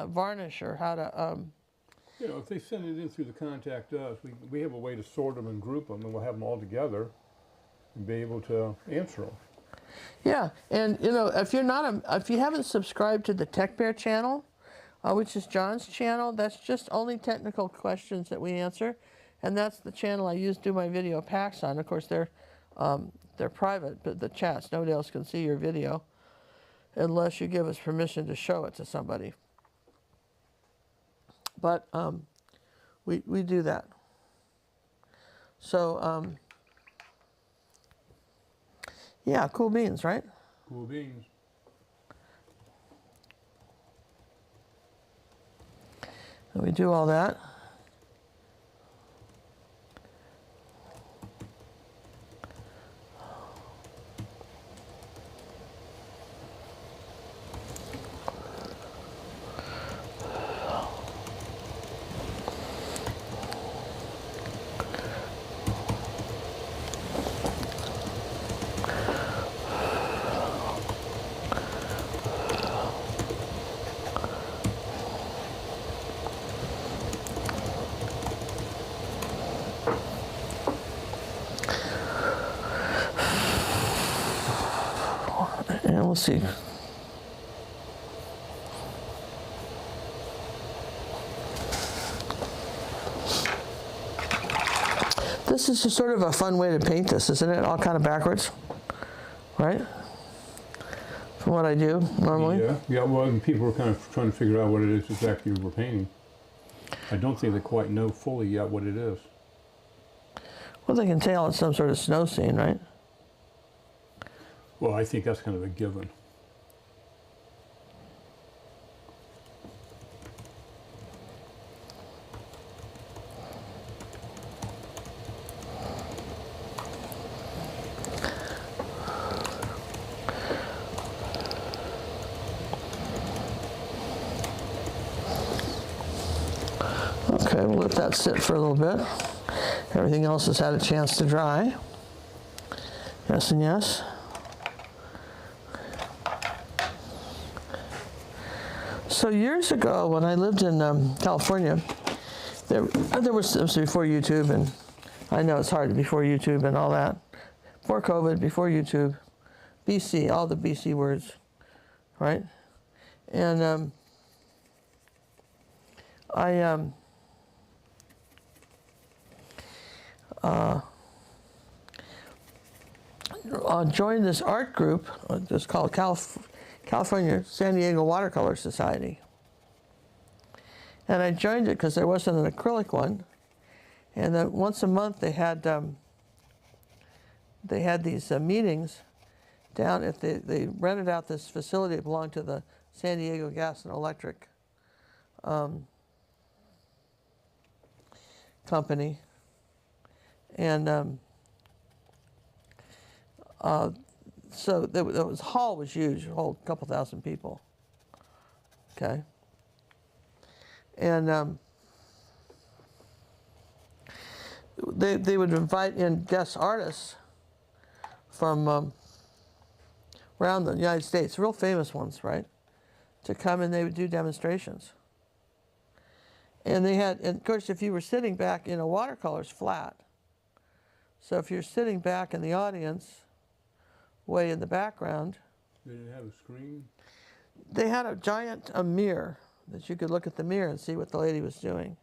varnish, or how to You know, if they send it in through the contact us, we have a way to sort them and group them, and we'll have them all together and be able to answer them. Yeah, and you know, if you haven't subscribed to the Tech Bear channel, which is John's channel, that's just only technical questions that we answer, and that's the channel I use to do my video packs on. Of course, they're private, but the chats, nobody else can see your video unless you give us permission to show it to somebody. But we do that. So yeah, cool beans, right? Cool beans. And we do all that. And we'll see. This is sort of a fun way to paint this, isn't it? All kind of backwards, right? From what I do normally. Yeah. Well, and people are kind of trying to figure out what it is exactly we're painting. I don't think they quite know fully yet what it is. Well, they can tell it's some sort of snow scene, right? Well, I think that's kind of a given. Okay, we'll let that sit for a little bit. Everything else has had a chance to dry. Yes and yes. So years ago, when I lived in California, there was, it was before YouTube, and I know it's hard before YouTube and all that. Before COVID, before YouTube, BC, all the BC words, right? And I joined this art group, it's called California San Diego Watercolor Society. And I joined it because there wasn't an acrylic one. And then once a month they had these meetings down at they rented out this facility that belonged to the San Diego Gas and Electric company. And so the hall was huge, it hold a couple thousand people. Okay. And they would invite in guest artists from around the United States, real famous ones, right, to come, and they would do demonstrations. And they had, and of course, if you were sitting back, watercolor's flat. So if you're sitting back in the audience, way in the background. They didn't have a screen? They had a giant mirror that you could look at the mirror and see what the lady was doing.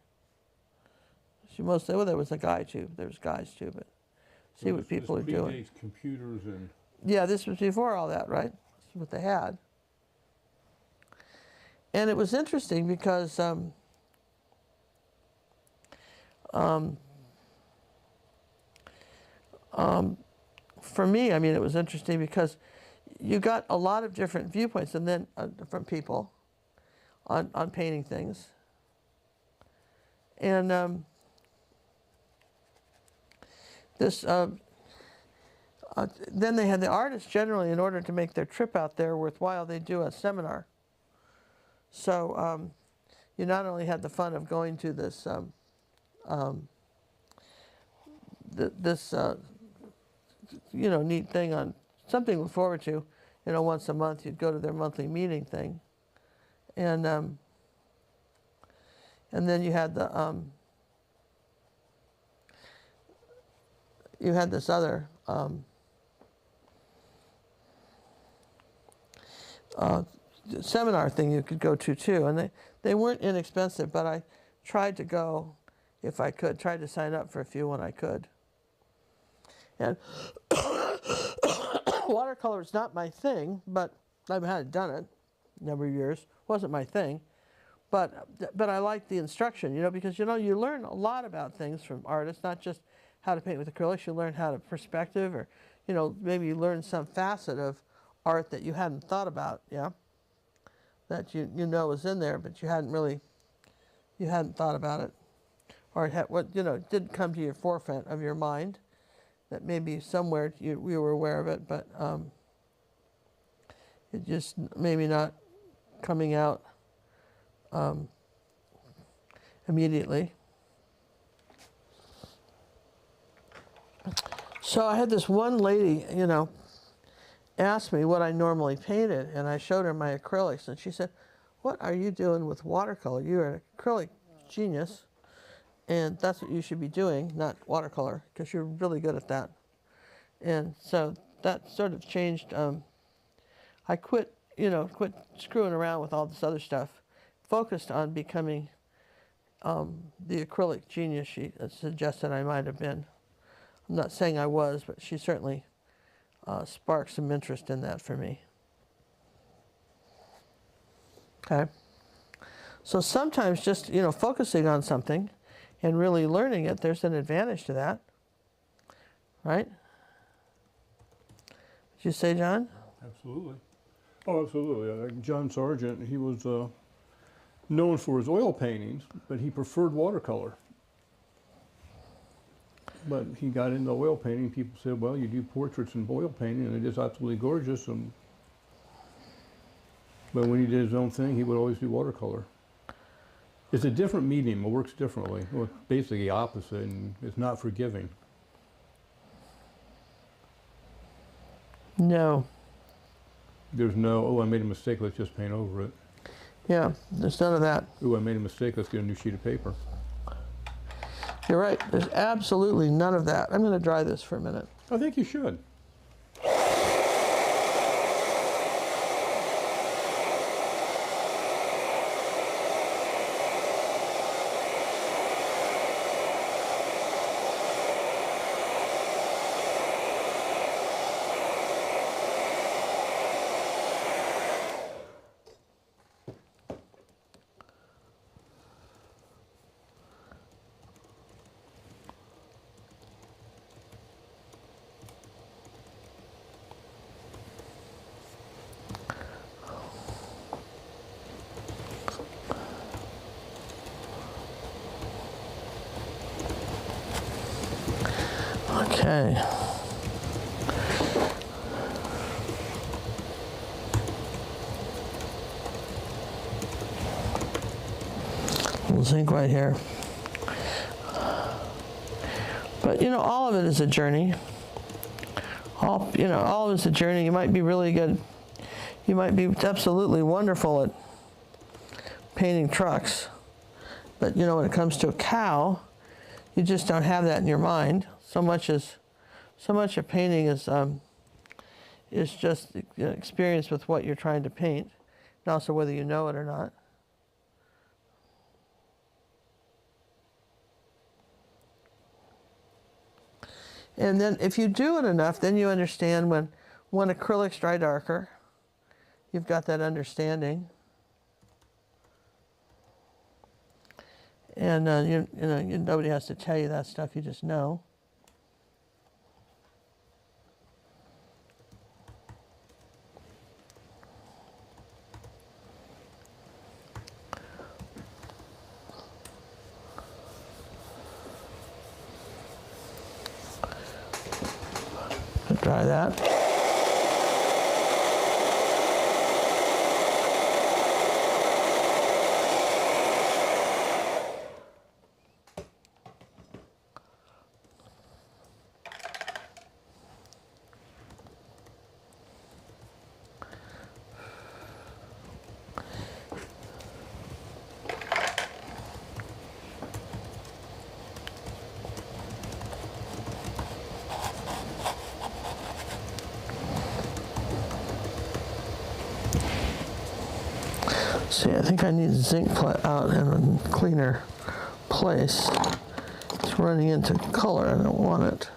She mostly, well, there was a guy too. There was guys too, but see what people are doing. This predates computers and... Yeah, this was before all that, right? This is what they had. And it was interesting because for me, I mean, it was interesting because you got a lot of different viewpoints, and then from people on painting things. And then they had the artists generally, in order to make their trip out there worthwhile, they do a seminar. So you not only had the fun of going to this neat thing on something to look forward to, once a month you'd go to their monthly meeting thing, and And then you had this other seminar thing you could go to too, and they weren't inexpensive, but I tried to go if I could, tried to sign up for a few when I could. And watercolor is not my thing, but I've had done it a number of years. Wasn't my thing, but I like the instruction, because you learn a lot about things from artists, not just how to paint with acrylics. You learn how to perspective, or maybe you learn some facet of art that you hadn't thought about, that you is in there, but you hadn't thought about it, or it had, didn't come to your forefront of your mind, that maybe somewhere you were aware of it, but it just maybe not coming out immediately. So I had this one lady, asked me what I normally painted, and I showed her my acrylics, and she said, "What are you doing with watercolor? You're an acrylic genius, and that's what you should be doing, not watercolor, because you're really good at that." And so that sort of changed. I quit screwing around with all this other stuff, focused on becoming the acrylic genius she suggested I might have been. I'm not saying I was, but she certainly sparked some interest in that for me. Okay. So sometimes just, focusing on something and really learning it, there's an advantage to that. Right? Did you say, John? Absolutely. Oh, absolutely. Like John Sargent, he was known for his oil paintings, but he preferred watercolor. But he got into oil painting. People said, "Well, you do portraits in oil painting, and it is absolutely gorgeous." But when he did his own thing, he would always do watercolor. It's a different medium. It works differently. Well, it's basically opposite, and it's not forgiving. No. There's no, "Oh, I made a mistake, let's just paint over it." Yeah, there's none of that. "Oh, I made a mistake, let's get a new sheet of paper." You're right. There's absolutely none of that. I'm going to dry this for a minute. I think you should. Okay. Little zinc right here. But all of it is a journey. All of it is a journey. You might be really good. You might be absolutely wonderful at painting trucks, but when it comes to a cow, you just don't have that in your mind. So much of painting is just experience with what you're trying to paint, and also whether you know it or not. And then if you do it enough, then you understand when acrylics dry darker. You've got that understanding. And nobody has to tell you that stuff, you just know. Dry that. See, I think I need zinc out in a cleaner place. It's running into color. I don't want it.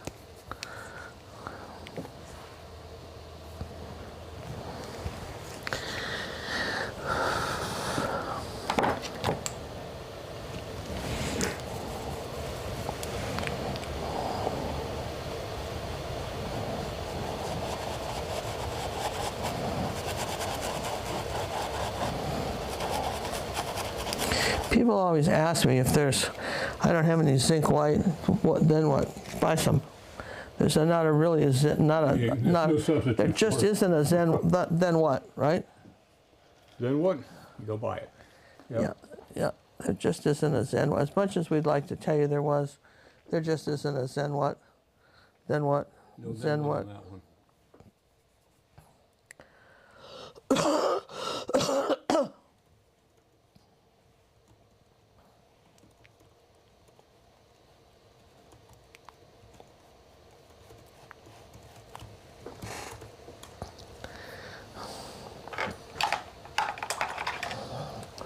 People always ask me if I don't have any zinc white, then what? Buy some. There's not a really a zen, no substitute there just for it. isn't a zen, then what, right? Then what? You go buy it. Yep. Yeah, there just isn't a zen. As much as we'd like to tell you there just isn't a zen what, then what, No zen what. on that one.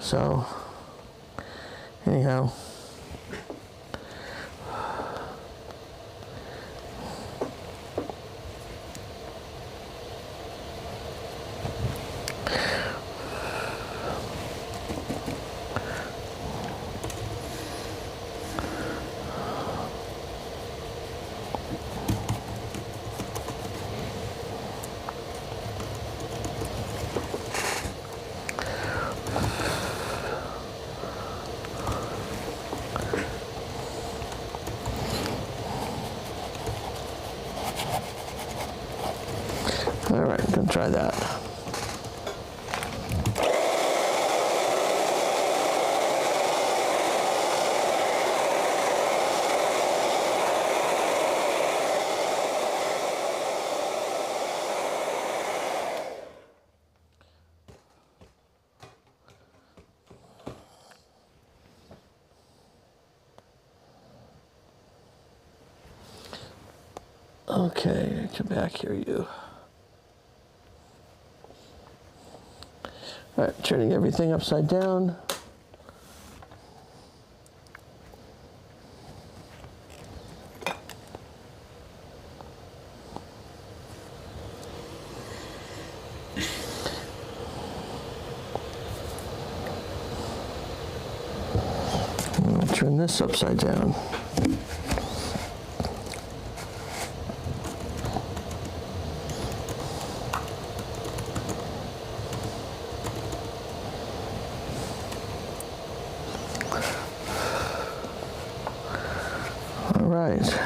So, anyhow, all right, gonna try that. Okay, come back here, you. All right, turning everything upside down. I'm gonna turn this upside down. All right.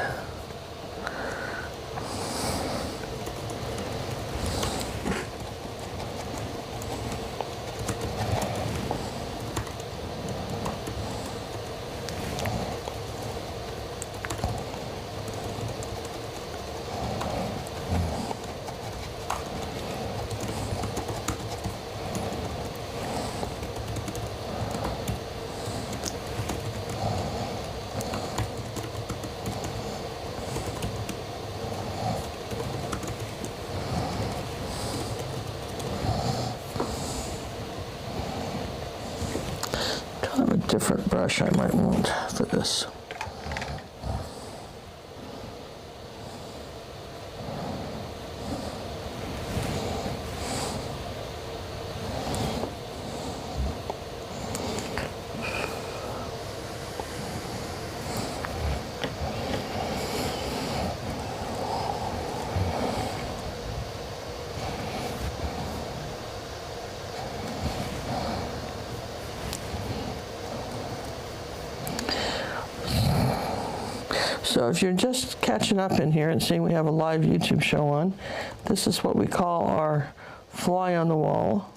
Kind of a different brush I might want for this. So if you're just catching up in here and seeing we have a live YouTube show on, this is what we call our Fly on the Wall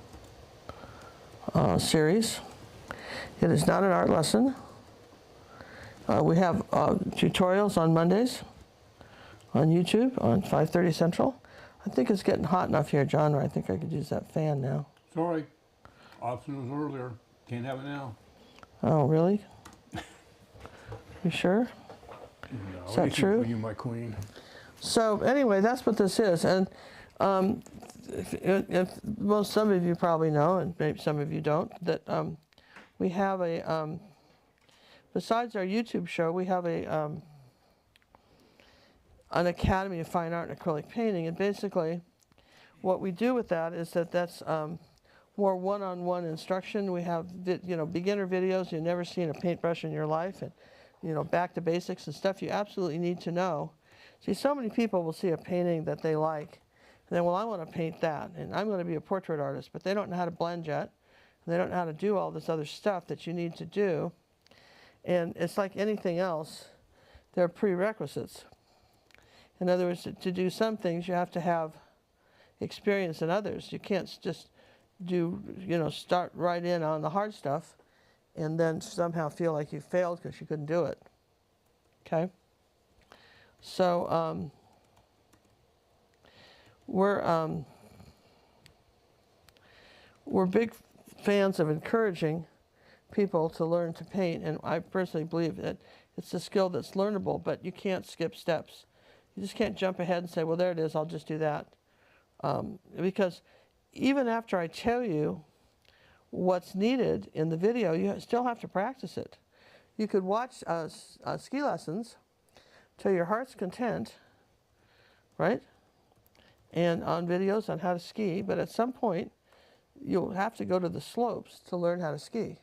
series. It is not an art lesson. We have tutorials on Mondays on YouTube on 5:30 Central. I think it's getting hot enough here, John, where I think I could use that fan now. Sorry. Option was earlier. Can't have it now. Oh, really? You sure? No, Is that true? For you, my queen. So anyway, that's what this is. And Some of you probably know, and maybe some of you don't, that we have a, besides our YouTube show, we have an Academy of Fine Art and Acrylic Painting, and basically what we do with that is that's more one-on-one instruction. We have beginner videos. You've never seen a paintbrush in your life, and back to basics and stuff you absolutely need to know. See, so many people will see a painting that they like, and then, well, I want to paint that, and I'm going to be a portrait artist, but they don't know how to blend yet, and they don't know how to do all this other stuff that you need to do. And it's like anything else, there are prerequisites. In other words, to do some things, you have to have experience in others. You can't just start right in on the hard stuff and then somehow feel like you failed because you couldn't do it. Okay? So we're big fans of encouraging people to learn to paint, and I personally believe that it's a skill that's learnable, but you can't skip steps. You just can't jump ahead and say, well, there it is, I'll just do that. Because even after I tell you what's needed in the video, you still have to practice it. You could watch ski lessons till your heart's content, right? And on videos on how to ski, but at some point, you'll have to go to the slopes to learn how to ski.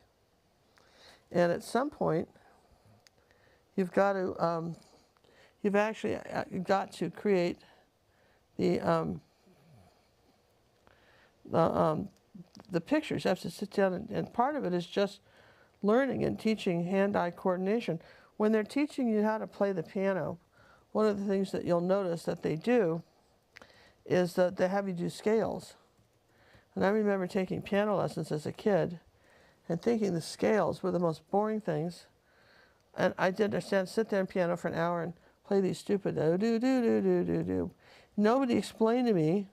And at some point, you've got to, you've actually got to create the pictures. You have to sit down, and part of it is just learning and teaching hand-eye coordination. When they're teaching you how to play the piano, one of the things that you'll notice that they do is that they have you do scales. And I remember taking piano lessons as a kid and thinking the scales were the most boring things. And I did sit there on piano for an hour and play these stupid do-do-do-do-do-do. Nobody explained to me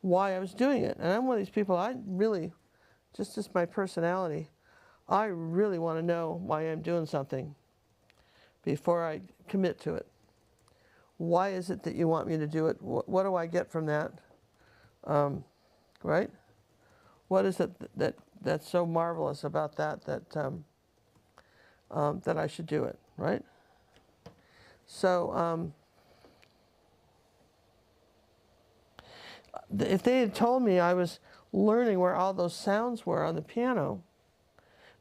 why I was doing it. And I'm one of these people, I really, just as my personality, I really want to know why I'm doing something before I commit to it. Why is it that you want me to do it? What do I get from that? Right? What is it that's so marvelous about that that I should do it, right? So if they had told me I was learning where all those sounds were on the piano,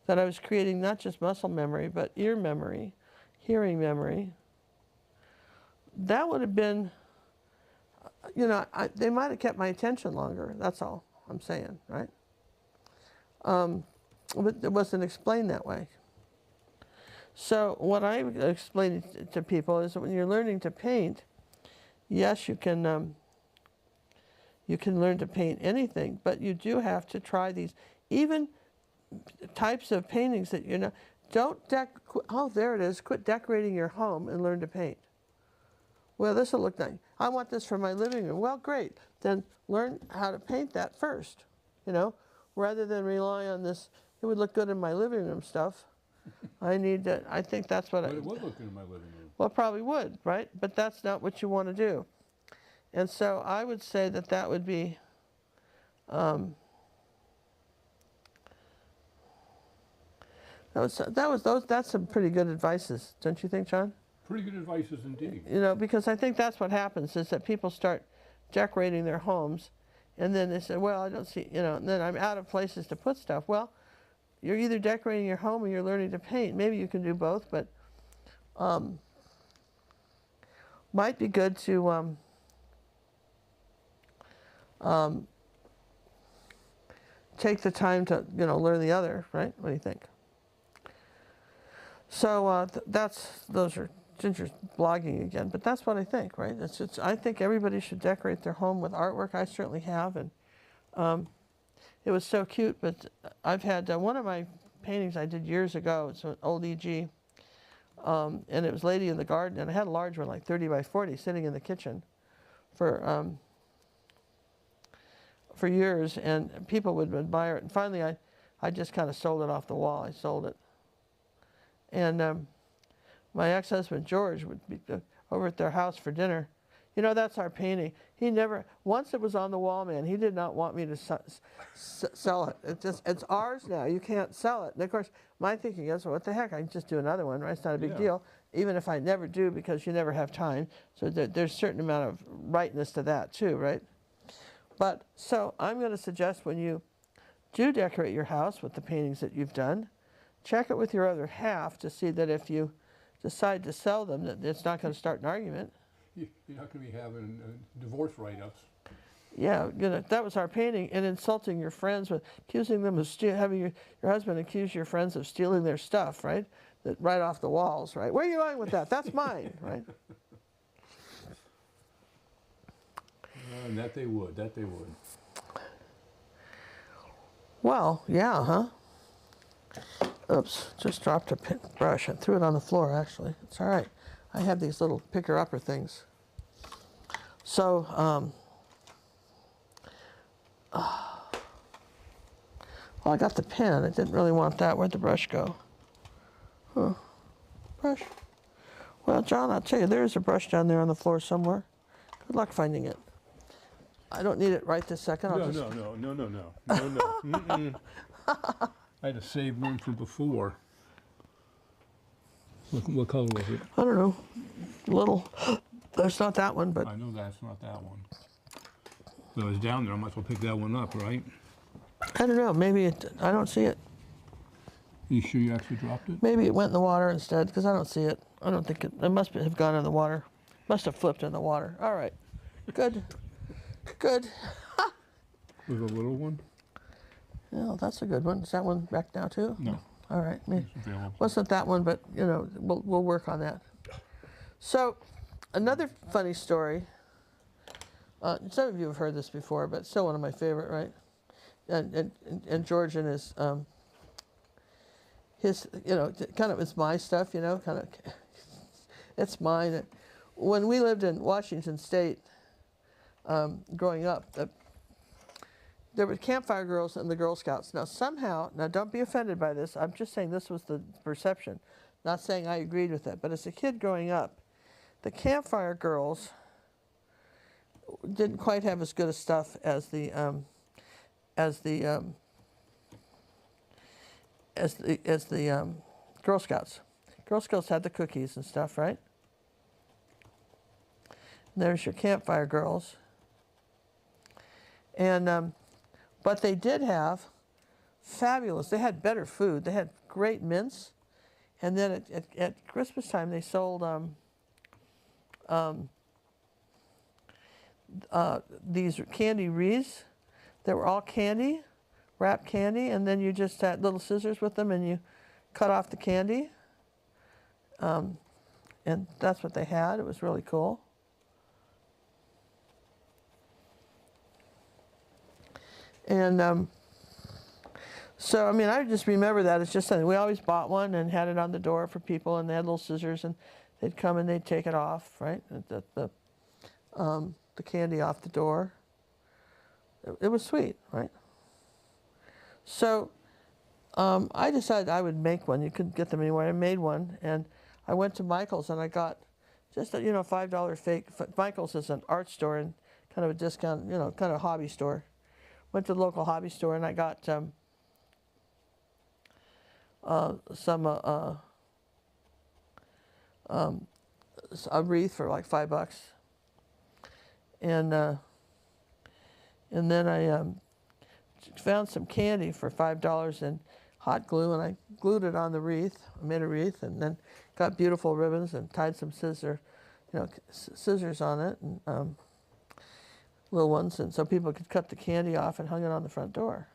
that I was creating not just muscle memory, but ear memory, hearing memory, that would have been, they might have kept my attention longer. That's all I'm saying, right? But it wasn't explained that way. So what I explain to people is that when you're learning to paint, yes, you can learn to paint anything, but you do have to try these, even types of paintings that oh, there it is, quit decorating your home and learn to paint. Well, this will look nice. I want this for my living room. Well, great. Then learn how to paint that first, rather than rely on this, it would look good in my living room stuff. I think that's what But it would look good in my living room. Well, it probably would, right? But that's not what you want to do. And so I would say that would be, that's some pretty good advices, don't you think, John? Pretty good advices indeed. Because I think that's what happens is that people start decorating their homes, and then they say, well, I don't see, and then I'm out of places to put stuff. Well, you're either decorating your home or you're learning to paint. Maybe you can do both, but might be good to take the time to, learn the other, right? What do you think? So those are Ginger's blogging again, but that's what I think, right? I think everybody should decorate their home with artwork. I certainly have, and it was so cute. But I've had one of my paintings I did years ago. It's an old EG, and it was Lady in the Garden, and I had a large one, like 30 by 40, sitting in the kitchen for years, and people would admire it. And finally, I just kind of sold it off the wall. I sold it, and my ex-husband George would be over at their house for dinner. You know, that's our painting. He never, once it was on the wall, man, he did not want me to sell it. It's ours now. You can't sell it. And of course, my thinking is, well, what the heck? I can just do another one, right? It's not a big deal, even if I never do, because you never have time. So there's a certain amount of rightness to that too, right? But so I'm going to suggest when you do decorate your house with the paintings that you've done, check it with your other half to see that if you decide to sell them, that it's not going to start an argument. You're not going to be having divorce write-ups. Yeah, you know, that was our painting, and insulting your friends with accusing them of having your husband accuse your friends of stealing their stuff, right? That right off the walls, right? Where are you going with that? That's mine, right? And that they would, that they would. Well, yeah, huh? Oops, just dropped a brush and threw it on the floor, actually. It's all right. I have these little picker-upper things. So, well, I got the pen. I didn't really want that. Where'd the brush go? Huh. Brush. Well, John, I'll tell you, there's a brush down there on the floor somewhere. Good luck finding it. I don't need it right this second. No. Mm-mm. I had to save one from before. What color was it? I don't know. Little. There's not that one, but I know that's not that one. So it's down there. I might as well pick that one up, right? I don't know. Maybe I don't see it. You sure you actually dropped it? Maybe it went in the water instead, because I don't see it. I don't think it must have gone in the water. Must have flipped in the water. All right. Good. Good. With a little one? Yeah, that's a good one. Is that one back now too? No. All right. It's available. Wasn't that one, but you know, we'll work on that. So, another funny story. Some of you have heard this before, but still one of my favorite, right? And George and his, you know, kind of, it's my stuff, you know, kind of, it's mine. When we lived in Washington State, growing up, there were campfire girls and the Girl Scouts. Now somehow, now don't be offended by this, I'm just saying this was the perception, not saying I agreed with it, but as a kid growing up, the campfire girls didn't quite have as good a stuff as the Girl Scouts. Girl Scouts had the cookies and stuff, right? And there's your campfire girls. And but they did have fabulous. They had better food. They had great mints, and then at Christmas time they sold these candy wreaths that were all candy, wrapped candy, and then you just had little scissors with them and you cut off the candy. And that's what they had. It was really cool. And so, I mean, I just remember that. It's just something. We always bought one and had it on the door for people, and they had little scissors, and they'd come and they'd take it off, right? The candy off the door. It was sweet, right? So I decided I would make one. You couldn't get them anywhere. I made one, and I went to Michael's, and I got just a, $5 fake. Michael's is an art store and kind of a discount, kind of hobby store. Went to the local hobby store, and I got some a wreath for like $5, and then I found some candy for $5 and hot glue, and I glued it on the wreath. I made a wreath, and then got beautiful ribbons and tied some scissors on it, and little ones, and so people could cut the candy off, and hung it on the front door.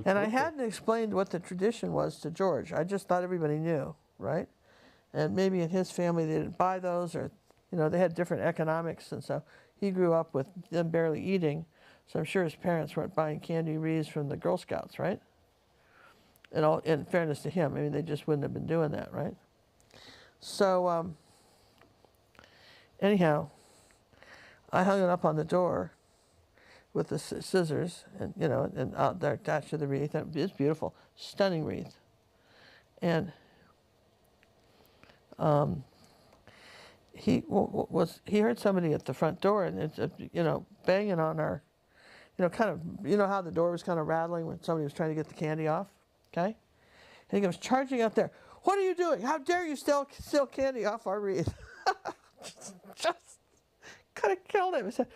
And I hadn't explained what the tradition was to George. I just thought everybody knew, right? And maybe in his family they didn't buy those, or they had different economics, and so he grew up with them barely eating. So I'm sure his parents weren't buying candy wreaths from the Girl Scouts, right? And all, in fairness to him, I mean, they just wouldn't have been doing that, right? So anyhow, I hung it up on the door with the scissors, and and out there attached to the wreath. And it was beautiful, stunning wreath. he heard somebody at the front door, and it's banging on our, kind of, how the door was kind of rattling when somebody was trying to get the candy off, okay? And he goes charging out there. What are you doing? How dare you steal candy off our wreath? just kind of killed him. I said,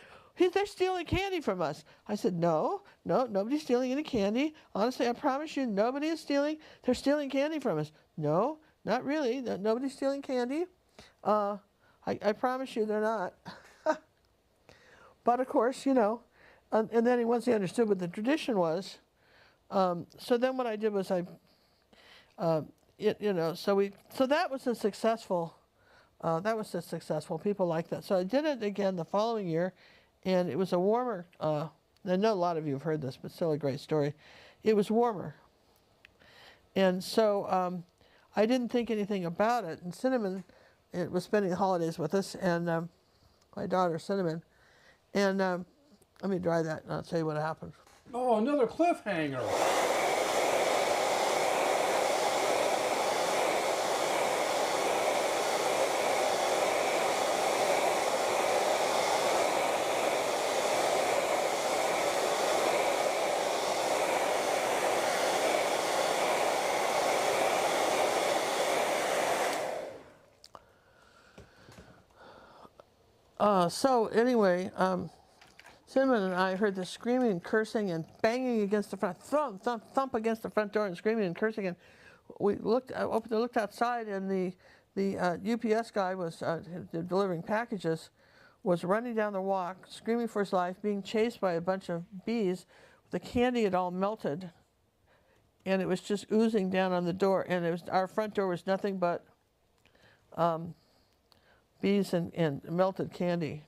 they're stealing candy from us. I said, no, nobody's stealing any candy. Honestly, I promise you, nobody is stealing. They're stealing candy from us. No, not really. Nobody's stealing candy. I promise you they're not. But of course, and then once he understood what the tradition was, so then what I did was so that was a successful, people like that. So I did it again the following year, and it was a warmer, I know a lot of you have heard this, but still a great story. It was warmer. And so I didn't think anything about it, and Cinnamon, it was spending the holidays with us, and my daughter Cinnamon, and let me dry that and I'll tell you what happened. Oh, another cliffhanger. So anyway, Cinnamon and I heard the screaming and cursing and banging against the front, thump against the front door and screaming and cursing. And we looked outside, and the UPS guy was delivering packages, was running down the walk, screaming for his life, being chased by a bunch of bees. The candy had all melted, and it was just oozing down on the door. And our front door was nothing but bees and melted candy.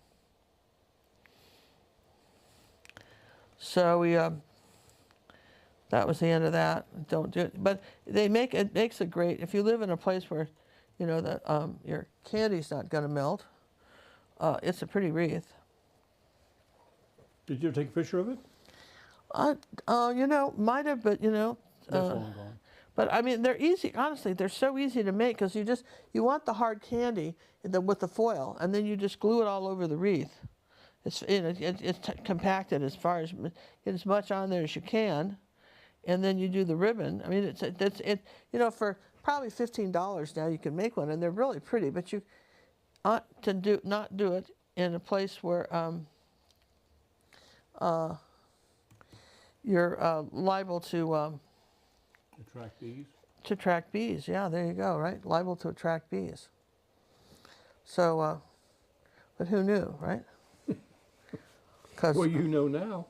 So we, that was the end of that. Don't do it. But it makes it great if you live in a place where, that your candy's not going to melt. It's a pretty wreath. Did you take a picture of it? Might have, but That's long gone. But I mean, they're easy. Honestly, they're so easy to make because you want the hard candy with the foil, and then you just glue it all over the wreath. It's compacted as far as get as much on there as you can, and then you do the ribbon. I mean, it's for probably $15 now you can make one, and they're really pretty. But you ought to not do it in a place where you're liable to. Attract bees? To attract bees, yeah, there you go, right? Liable to attract bees. So, but who knew, right? Well, you know now.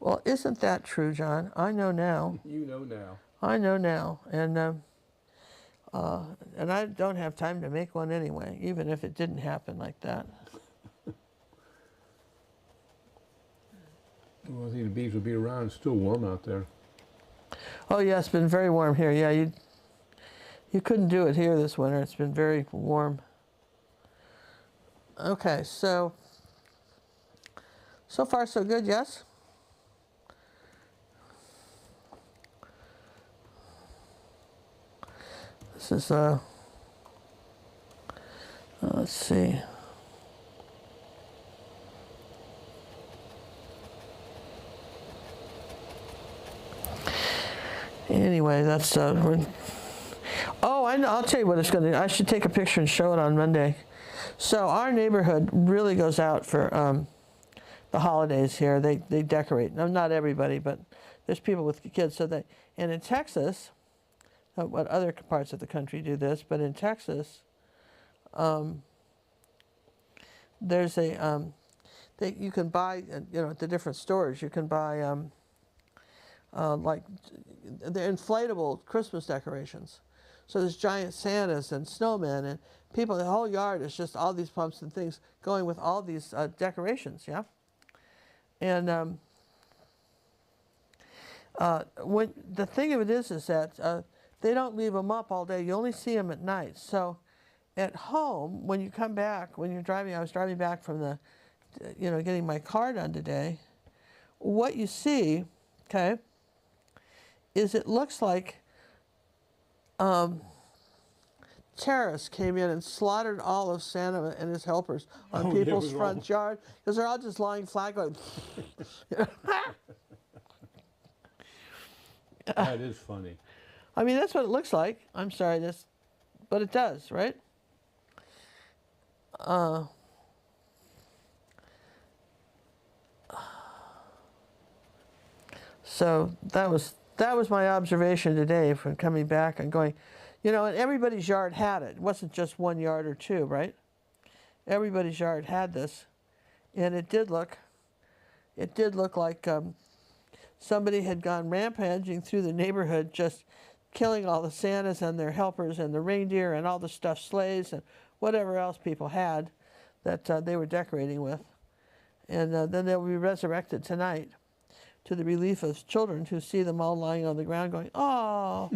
Well, isn't that true, John? I know now. You know now. I know now, and I don't have time to make one anyway, even if it didn't happen like that. Well, I think the bees will be around. It's still warm out there. Oh yeah, it's been very warm here. Yeah, you couldn't do it here this winter. It's been very warm. Okay, so far so good, yes? This is let's see. Anyway, that's oh, I know. I'll tell you what it's going to do. I should take a picture and show it on Monday. So our neighborhood really goes out for the holidays here. They decorate. No, not everybody, but there's people with kids. And in Texas, what other parts of the country do this, but in Texas, there's you can buy, at the different stores, you can buy like the inflatable Christmas decorations. So there's giant Santas and snowmen and people, the whole yard is just all these pumps and things going with all these decorations, yeah? And when the thing of it is that they don't leave them up all day. You only see them at night. So at home, when you come back, when you're driving, I was driving back from the, getting my car done today, what you see, okay, is it looks like terrorists came in and slaughtered all of Santa and his helpers on Oh, people's they were front all- yard because they're all just lying flat going. That is funny. I mean, that's what it looks like. I'm sorry, but it does, right? So that was my observation today from coming back and going, and everybody's yard had it. It wasn't just one yard or two, right? Everybody's yard had this, and it did look like somebody had gone rampaging through the neighborhood, just killing all the Santas and their helpers and the reindeer and all the stuffed sleighs and whatever else people had that they were decorating with. And then they'll be resurrected tonight to the relief of children who see them all lying on the ground going, oh.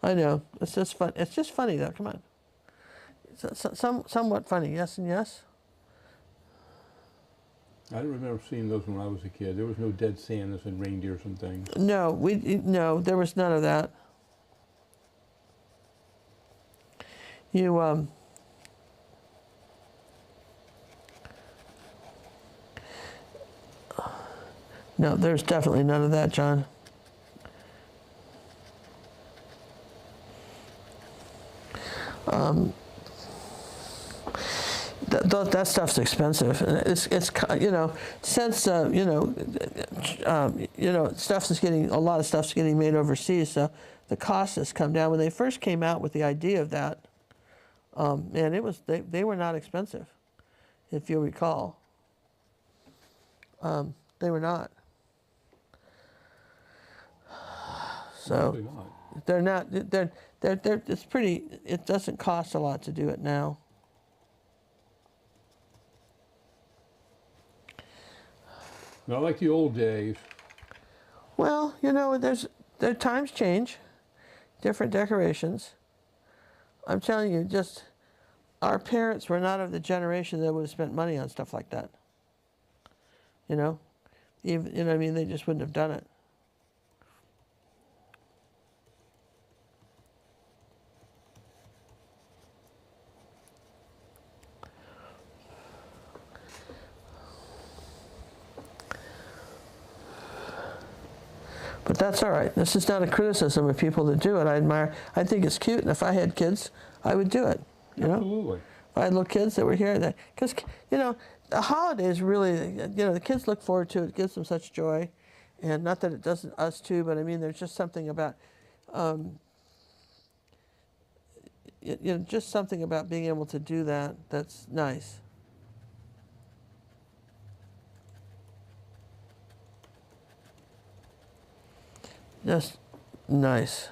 I know, it's just fun. It's just funny though, come on. Somewhat funny, yes and yes? I don't remember seeing those when I was a kid. There was no dead Santas and reindeers and things. No, there was none of that. No, there's definitely none of that, John. That stuff's expensive. It's since a lot of stuff's getting made overseas, so the cost has come down. When they first came out with the idea of that, and they were not expensive, if you recall. They were not. So Probably not. they're not. It's pretty. It doesn't cost a lot to do it now. Not like the old days. Well, times change, different decorations. I'm telling you, just our parents were not of the generation that would have spent money on stuff like that. Even what I mean, they just wouldn't have done it. But that's all right. This is not a criticism of people that do it. I think it's cute, and if I had kids, I would do it. Absolutely. If I had little kids that were here, because the holidays really, the kids look forward to it. It gives them such joy, and not that it doesn't us too, but I mean, there's just something about, just something about being able to do that that's nice. Just nice.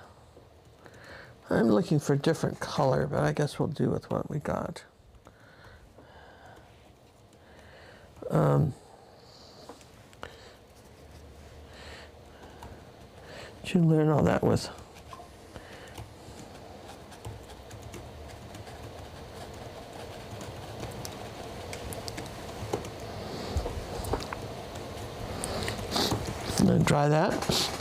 I'm looking for a different color, but I guess we'll do with what we got. Did you learn all that with? I'm going to dry that.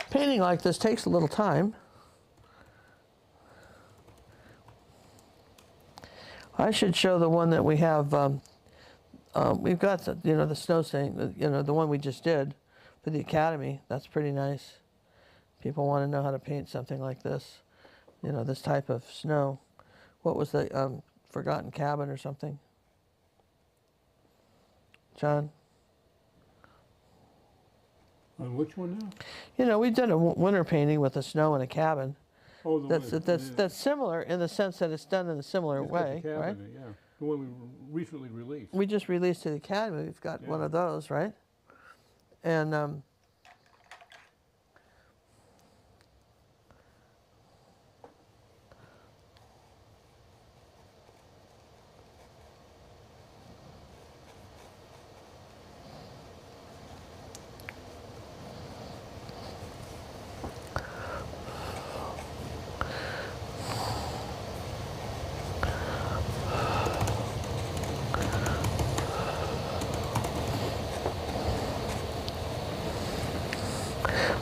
Painting like this takes a little time. I should show the one that we have. We've got the snow thing, the one we just did for the Academy. That's pretty nice. People want to know how to paint something like this, this type of snow. What was the Forgotten Cabin or something? John? On which one now? We did a winter painting with the snow in a cabin. Oh, the That's similar in the sense that it's done in a similar it's got way, the right? cabinet, yeah. The one we recently released. We just released to the Academy. We've got one of those, right? And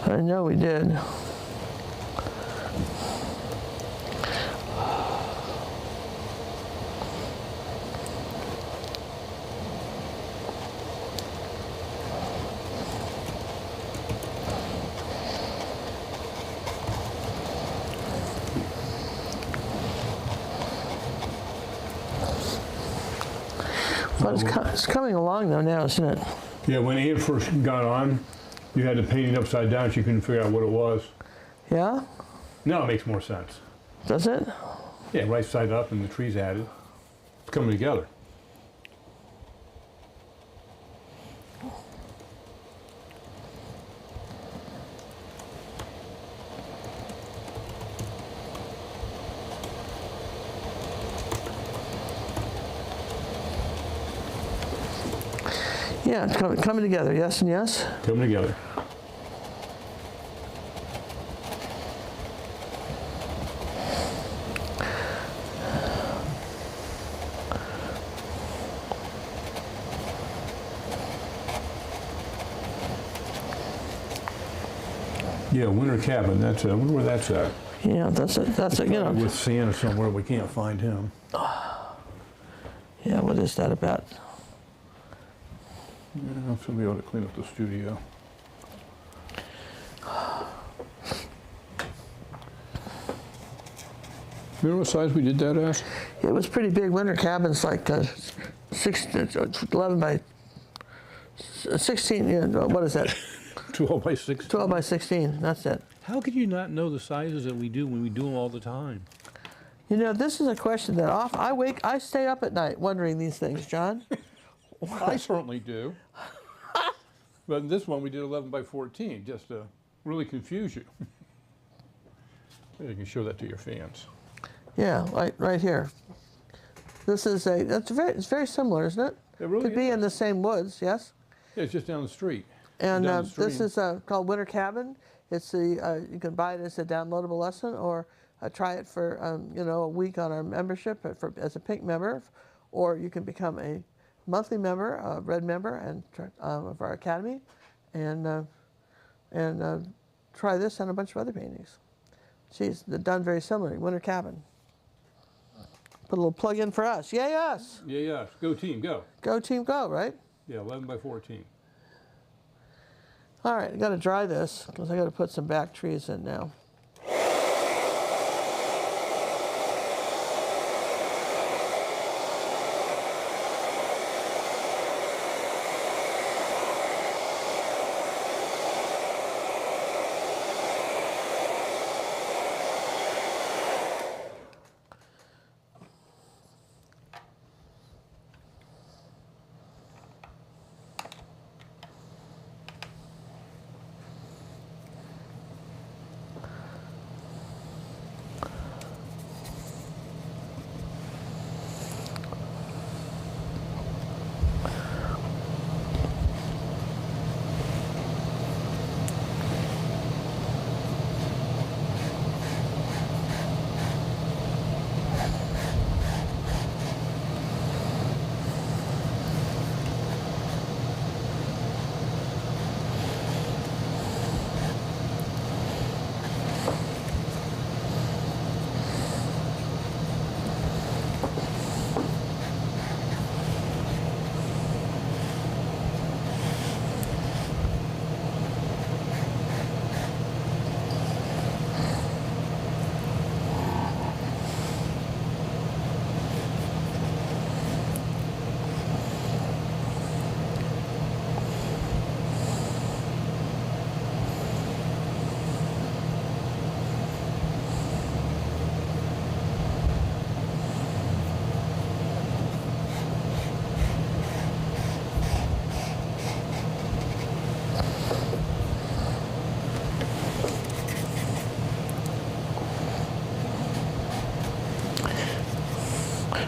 I know we did. But it's coming along though now, isn't it? Yeah, when Ann first got on, you had to paint it upside down. She couldn't figure out what it was. Yeah? Now it makes more sense. Does it? Yeah, right side up and the trees added. It's coming together. Yeah, it's coming together, yes and yes. Coming together. Yeah, winter cabin. That's I wonder where that's at. Yeah, that's it. That's it. You know. With Santa somewhere, we can't find him. Yeah, what is that about? Yeah, somebody ought to clean up the studio. Remember what size we did that as? It was pretty big. Winter cabins, like 11 by 16. Yeah, what is that? 12 by 16. 12 by 16. That's it. How could you not know the sizes that we do when we do them all the time? You know, this is a question that I stay up at night wondering these things, John. I certainly do. But in this one, we did 11 by 14, just to really confuse you. You can show that to your fans. Yeah, right here. This is it's very similar, isn't it? It really Could be in the same woods, yes. Yeah, it's just down the street. And this is called Winter Cabin. It's you can buy it as a downloadable lesson, or try it for a week on our membership as a pink member, or you can become a monthly member, a red member, and of our academy, and try this and a bunch of other paintings. She's done very similarly. Winter Cabin. Put a little plug in for us. Yay us! Yeah, yes. Go team, go. Go team, go! Right? Yeah, 11 by 14. All right, I got to dry this because I got to put some back trees in now.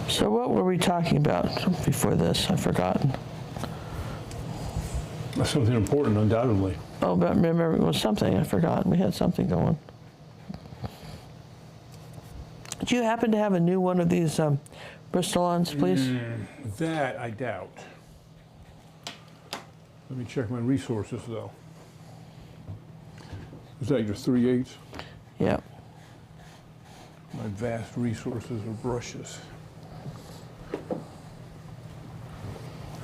So what were we talking about before this? I've forgotten. That's something important, undoubtedly. Oh, but remember, it was something. I forgot. We had something going. Do you happen to have a new one of these Bristol-ons, please? That I doubt. Let me check my resources, though. Is that your 3/8? Yep. My vast resources of brushes.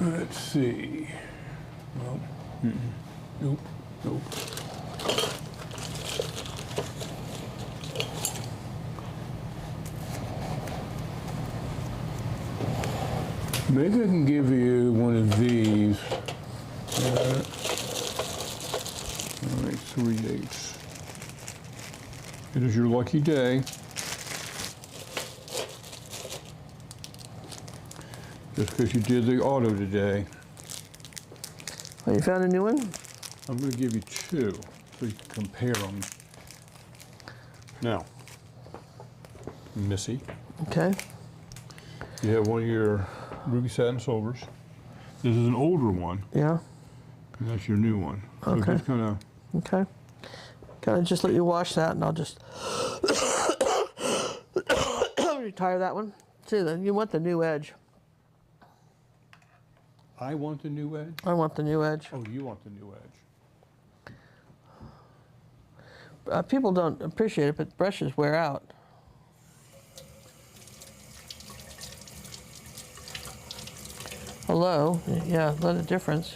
Let's see. Well, nope, nope. Maybe I can give you one of these. All right, 3/8. It is your lucky day. Just because you did the auto today. Oh, you found a new one? I'm going to give you two so you can compare them. Now, Missy, Okay. you have one of your ruby satin silvers. This is an older one, Yeah. and that's your new one. So Okay. just kind of, Okay. Can I just let you wash that and I'll just retire that one? See, then you want the new edge. I want the new edge. I want the new edge. Oh, you want the new edge. People don't appreciate it, but brushes wear out. Hello, yeah, not a difference.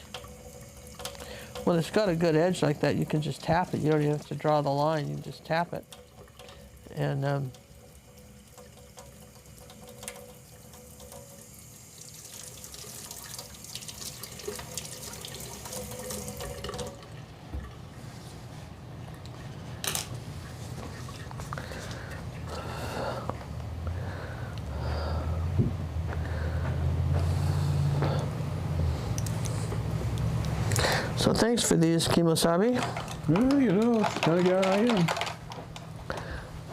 When it's got a good edge like that, you can just tap it. You don't even have to draw the line. You can just tap it. And so thanks for these, Kimosabi. Well, you know, it's the kind of guy I am.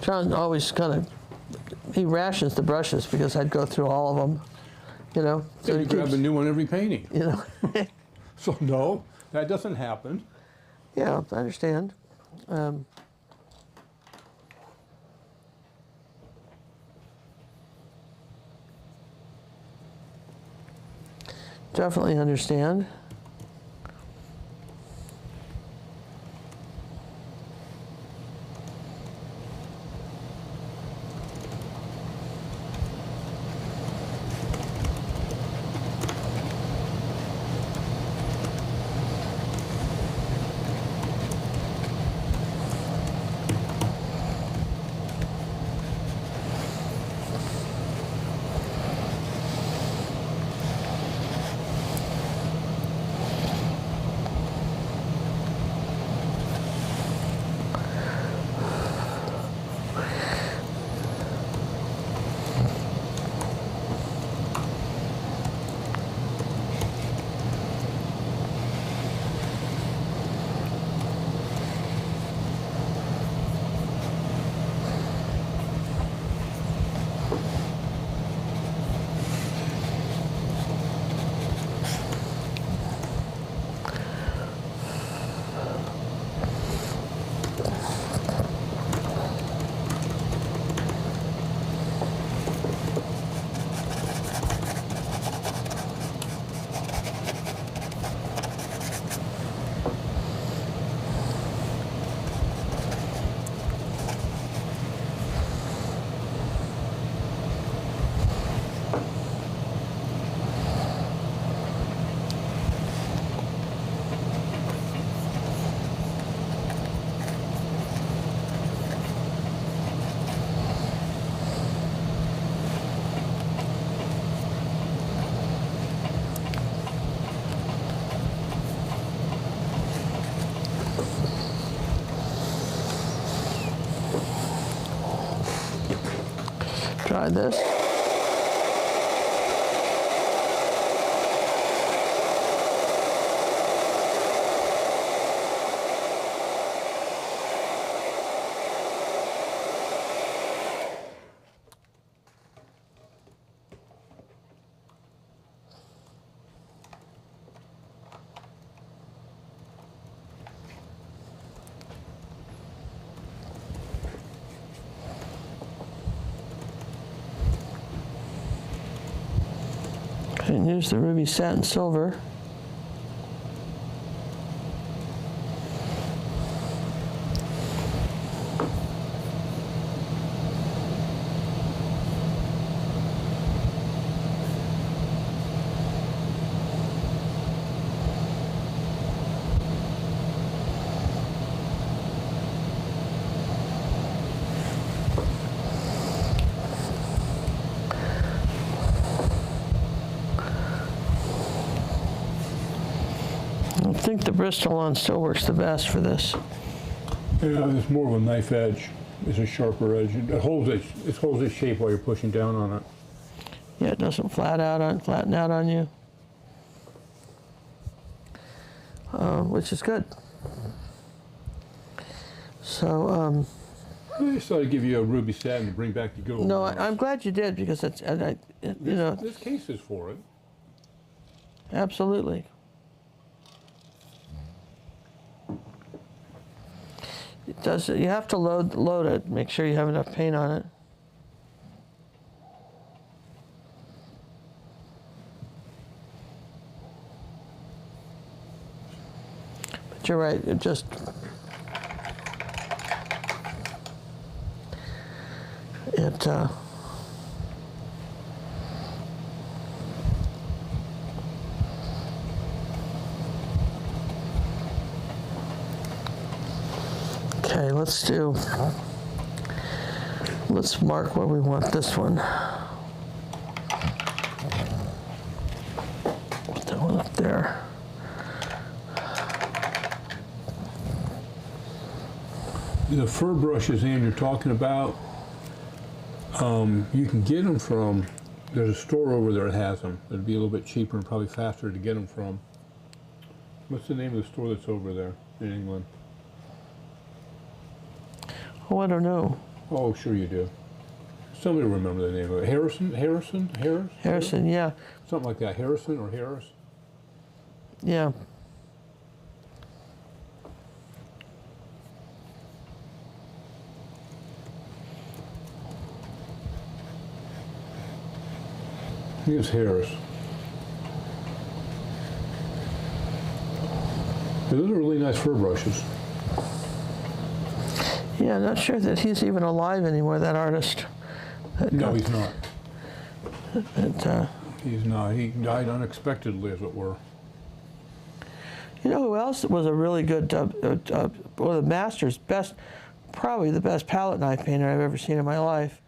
John always he rations the brushes because I'd go through all of them, you know. So you grab a new one every painting. You know. So no, that doesn't happen. Yeah, I understand. Definitely understand. Try this. And here's the ruby satin silver. I think the Bristol on still works the best for this. Yeah, it's more of a knife edge. It's a sharper edge. It holds its shape while you're pushing down on it. Yeah, it doesn't flatten out on you, which is good. So. I just thought I'd give you a ruby satin to bring back to go. No, I'm glad you did because it's, you know. This case is for it. Absolutely. It does. You have to load it. Make sure you have enough paint on it. But you're right. It just. Okay, let's mark where we want this one. Put that one up there. The fur brushes, Ann, you're talking about, you can get them from, there's a store over there that has them. It'd be a little bit cheaper and probably faster to get them from. What's the name of the store that's over there in England? Oh, I don't know. Oh, sure you do. Somebody will remember the name of it. Harrison, yeah. Something like that. Harrison or Harris? Yeah. I think it's Harris. Those are really nice fur brushes. Yeah, I'm not sure that he's even alive anymore, that artist. No, he's not. That, He's not. He died unexpectedly, as it were. you know who else was a really good, one of the master's best, probably the best palette knife painter I've ever seen in my life,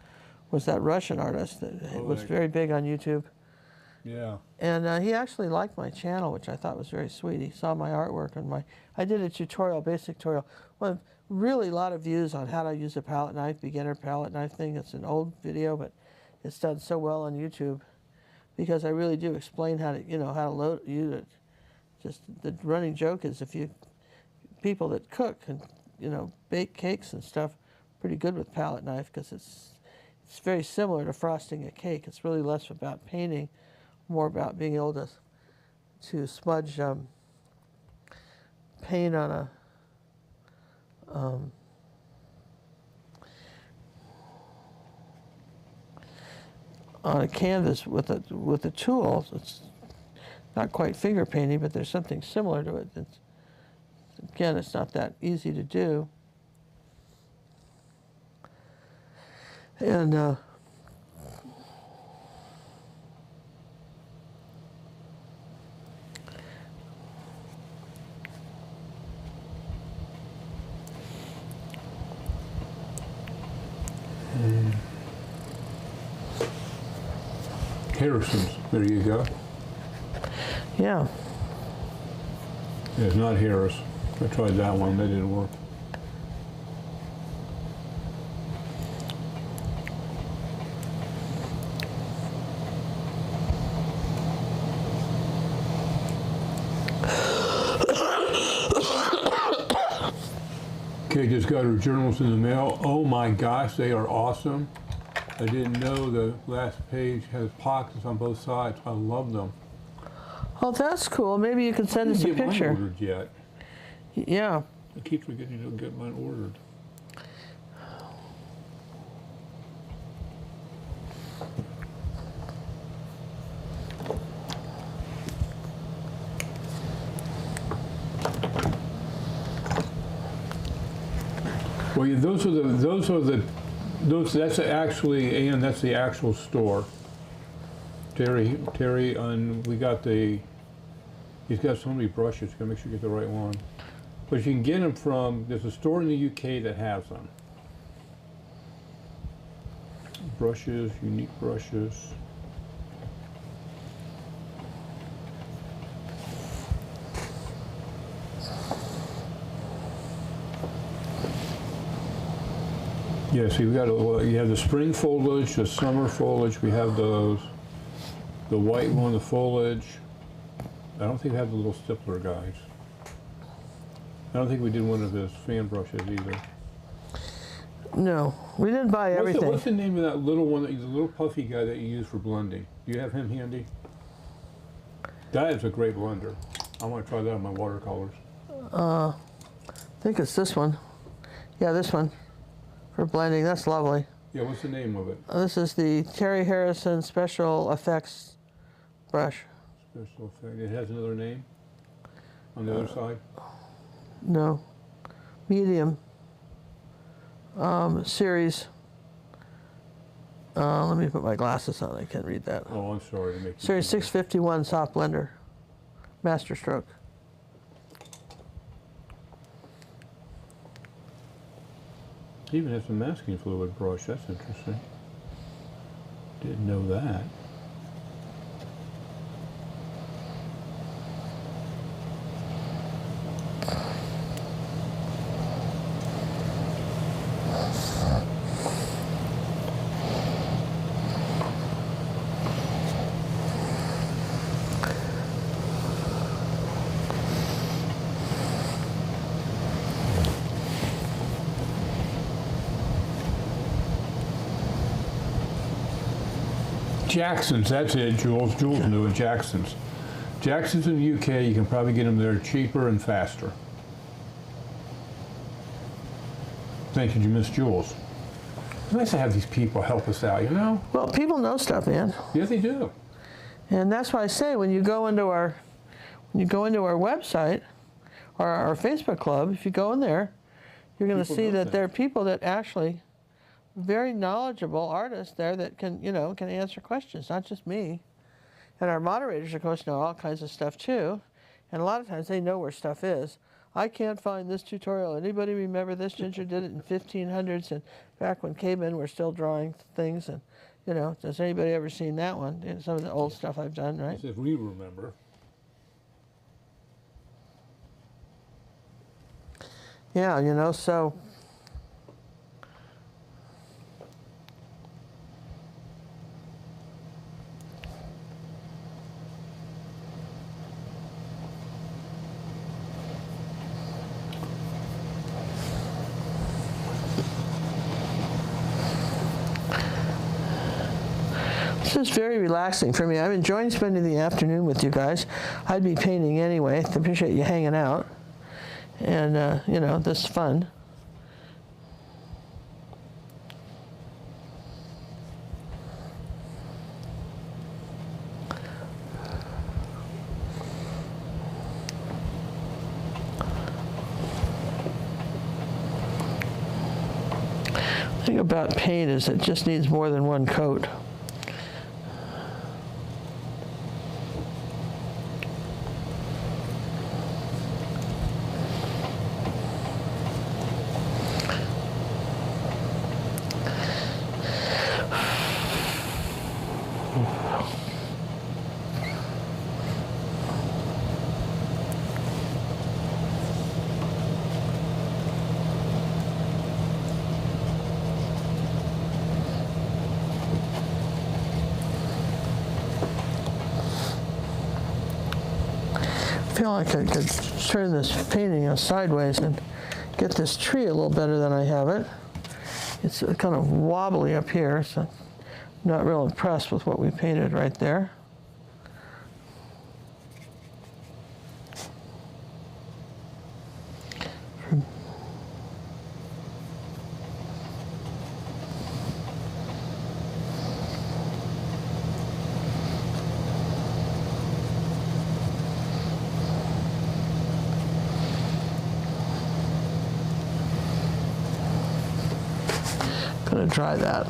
was that Russian artist that was very big on YouTube. Yeah. And he actually liked my channel, which I thought was very sweet. He saw my artwork and I did a tutorial, basic tutorial. Well, really a lot of views on how to use a palette knife, beginner palette knife thing. It's an old video, but it's done so well on YouTube because I really do explain how to, how to use it. Just the running joke is people that cook and, bake cakes and stuff, pretty good with palette knife because it's very similar to frosting a cake. It's really less about painting, more about being able to smudge paint on a canvas with a tool. It's not quite finger painting, but there's something similar to it. Again, it's not that easy to do. And Harrison's. There you go. yeah. Yeah, it's not Harris. I tried that one. That didn't work. Okay, just got her journals in the mail. Oh my gosh, they are awesome. I didn't know the last page has pockets on both sides. I love them. Oh, that's cool. Maybe you can send us a I didn't get picture. mine ordered yet. Yeah. I keep forgetting to get mine ordered. Well, yeah, that's actually, Ann, that's the actual store. Terry, and he's got so many brushes, gotta make sure you get the right one. But you can get them from, there's a store in the UK that has them. Brushes, unique brushes. Yeah, see, we got, you have the spring foliage, the summer foliage, we have those. The white one, the foliage. I don't think we have the little stippler guys. I don't think we did one of his fan brushes either. No, we didn't buy everything. What's the name of that little one, the little puffy guy that you use for blending? Do you have him handy? That is a great blender. I want to try that on my watercolors. I think it's this one. Yeah, this one for blending. That's lovely. Yeah, what's the name of it? This is the Terry Harrison Special Effects brush. Special effect. It has another name on the other side? No. Medium. Series. Let me put my glasses on. I can't read that. Oh, I'm sorry to make you. Series 651 soft blender. Master stroke. It even has a masking fluid brush. That's interesting. Didn't know that. Jackson's, that's it, Jules. Jules knew it, Jackson's. Jackson's in the UK, you can probably get them there cheaper and faster. Thank you, Miss Jules. It's nice to have these people help us out, you know? Well, people know stuff, man. Yeah, they do. And that's why I say when you go into our website or our Facebook club, if you go in there, you're going to see that there are people that actually very knowledgeable artists there that can answer questions, not just me. And our moderators, of course, know all kinds of stuff too. And a lot of times they know where stuff is. I can't find this tutorial. Anybody remember this? Ginger did it in 1500s and back when cavemen were still drawing things. And, has anybody ever seen that one? Some of the old stuff I've done, right? As if we remember. Yeah, so. This is very relaxing for me. I'm enjoying spending the afternoon with you guys. I'd be painting anyway. I appreciate you hanging out. And, this is fun. The thing about paint is it just needs more than one coat. I feel like I could turn this painting sideways and get this tree a little better than I have it. It's kind of wobbly up here, so I'm not real impressed with what we painted right there. Gonna try that.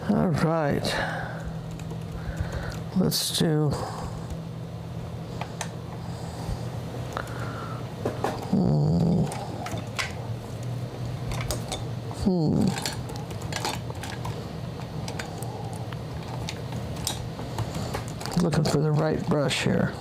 All right. Let's do. Looking for the right brush here.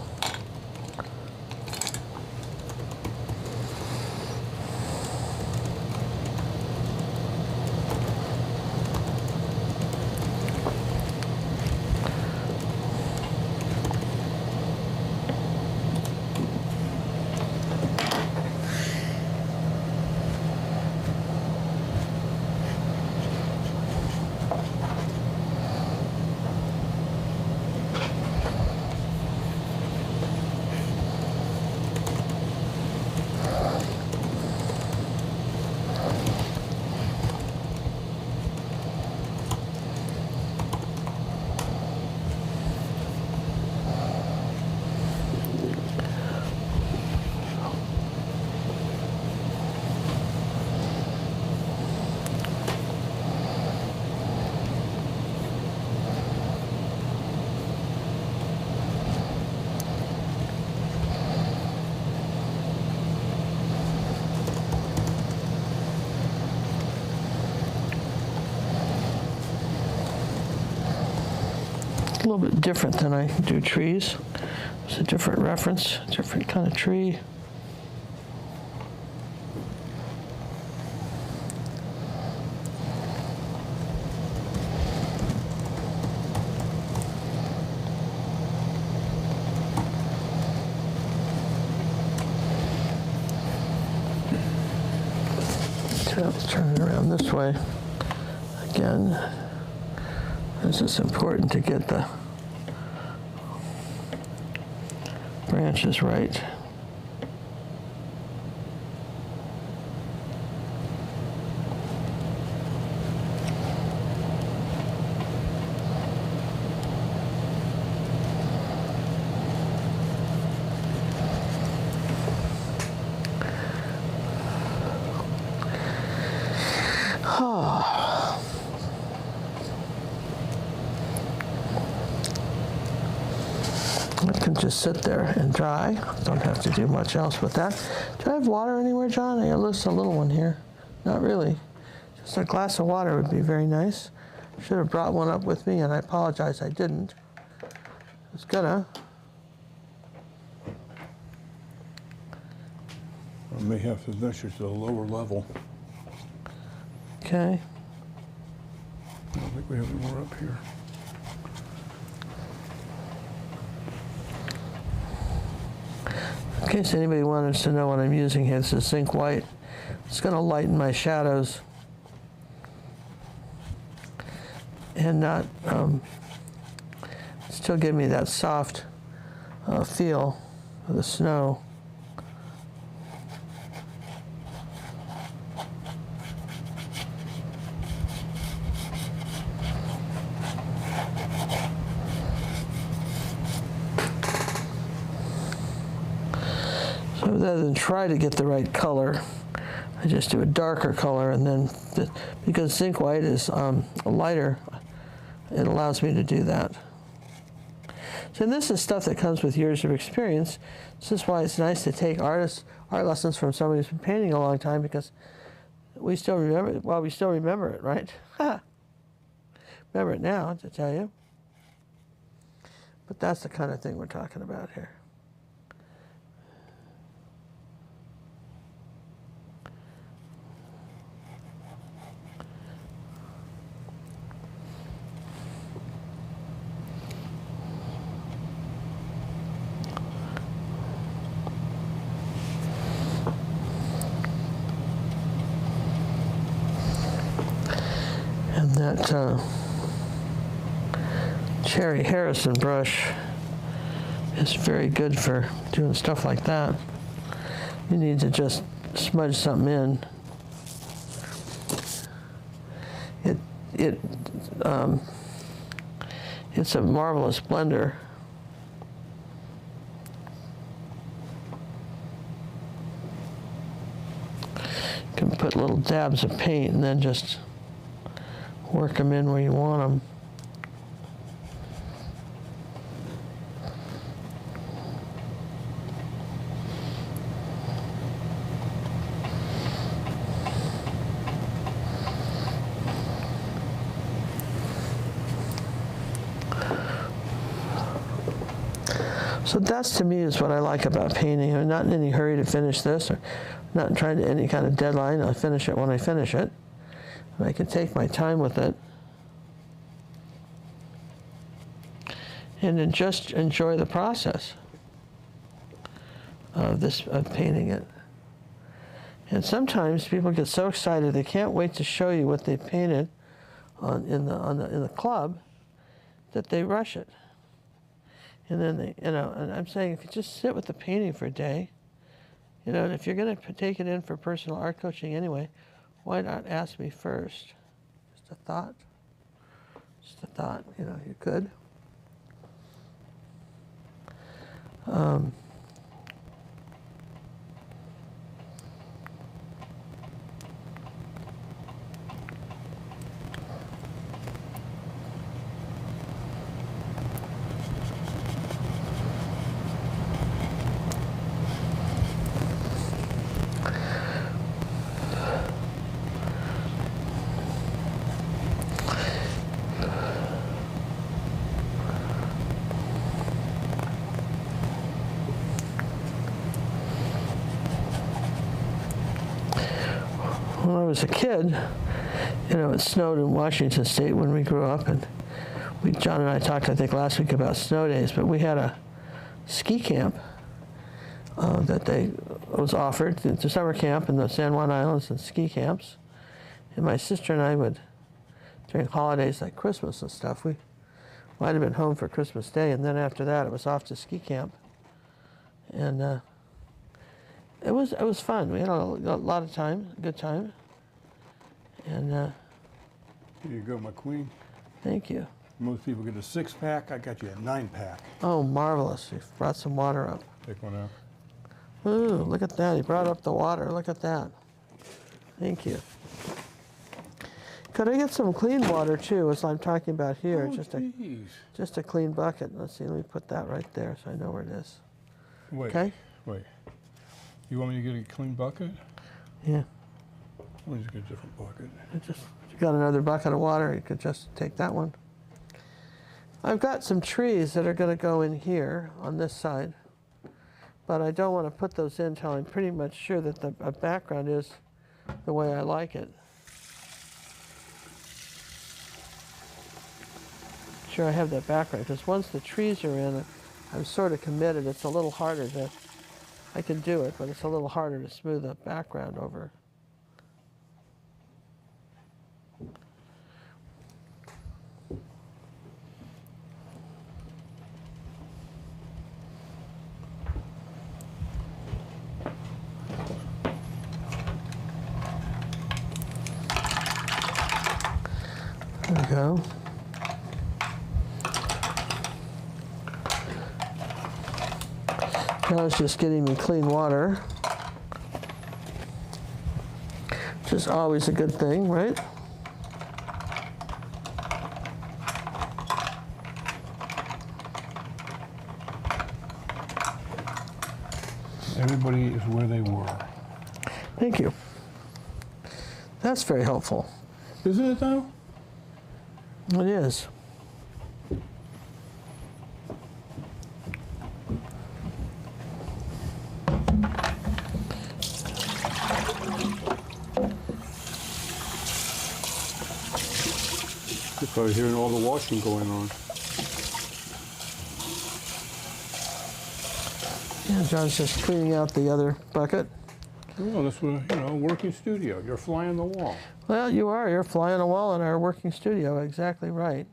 A little bit different than I do trees. It's a different reference, different kind of tree. So let's turn it around this way. Again, this is important to get the branches right. It can just sit there and dry. Don't have to do much else with that. Do I have water anywhere, John? I got just a little one here. Not really. Just a glass of water would be very nice. Should have brought one up with me, and I apologize I didn't. It's gonna. I may have to measure to a lower level. Okay. I don't think we have any more up here. In case anybody wants to know what I'm using here, this is zinc white. It's going to lighten my shadows and not still give me that soft feel of the snow. So rather than try to get the right color, I just do a darker color, and then because zinc white is lighter, it allows me to do that. So this is stuff that comes with years of experience. This is why it's nice to take art lessons from somebody who's been painting a long time, because we still remember it. Well, we still remember it, right? Remember it now, to tell you. But that's the kind of thing we're talking about here. That Cherry Harrison brush is very good for doing stuff like that. You need to just smudge something in. It's a marvelous blender. You can put little dabs of paint and then just work them in where you want them. So that's, to me, is what I like about painting. I'm not in any hurry to finish this, or not trying to any kind of deadline. I'll finish it when I finish it. And I can take my time with it. And then just enjoy the process of painting it. And sometimes people get so excited they can't wait to show you what they painted in the club that they rush it. And then they, and I'm saying, if you just sit with the painting for a day, and if you're going to take it in for personal art coaching anyway, why not ask me first? Just a thought. Just a thought. You could. When I was a kid, it snowed in Washington State when we grew up, and John and I talked, I think, last week about snow days, but we had a ski camp that was offered. It's a summer camp in the San Juan Islands and ski camps. And my sister and I would, during holidays like Christmas and stuff, we might have been home for Christmas Day, and then after that it was off to ski camp. And it was fun. We had a lot of time, good time. And Here you go, my queen. Thank you. Most people get a 6-pack. I got you a 9-pack. Oh, marvelous. You've brought some water up. Take one out. Ooh, look at that. He brought up the water. Look at that. Thank you. Could I get some clean water too, as I'm talking about here? Oh, just a clean bucket. Let's see, let me put that right there so I know where it is. Wait. Okay? Wait. You want me to get a clean bucket? Yeah. Let me just get a different bucket. You got another bucket of water, you could just take that one. I've got some trees that are going to go in here on this side, but I don't want to put those in until I'm pretty much sure that the background is the way I like it. Sure I have that background, because once the trees are in, I'm sort of committed. It's a little harder to, I can do it, but it's a little harder to smooth the background over. There we go. Now it's just getting me clean water, which is always a good thing, right? Everybody is where they were. Thank you. That's very helpful. Isn't it though? It is. You're probably hearing all the washing going on. Yeah, John's just cleaning out the other bucket. Well, that's what, working studio. You're flying the wall. Well, you are. You're flying a wall in our working studio. Exactly right.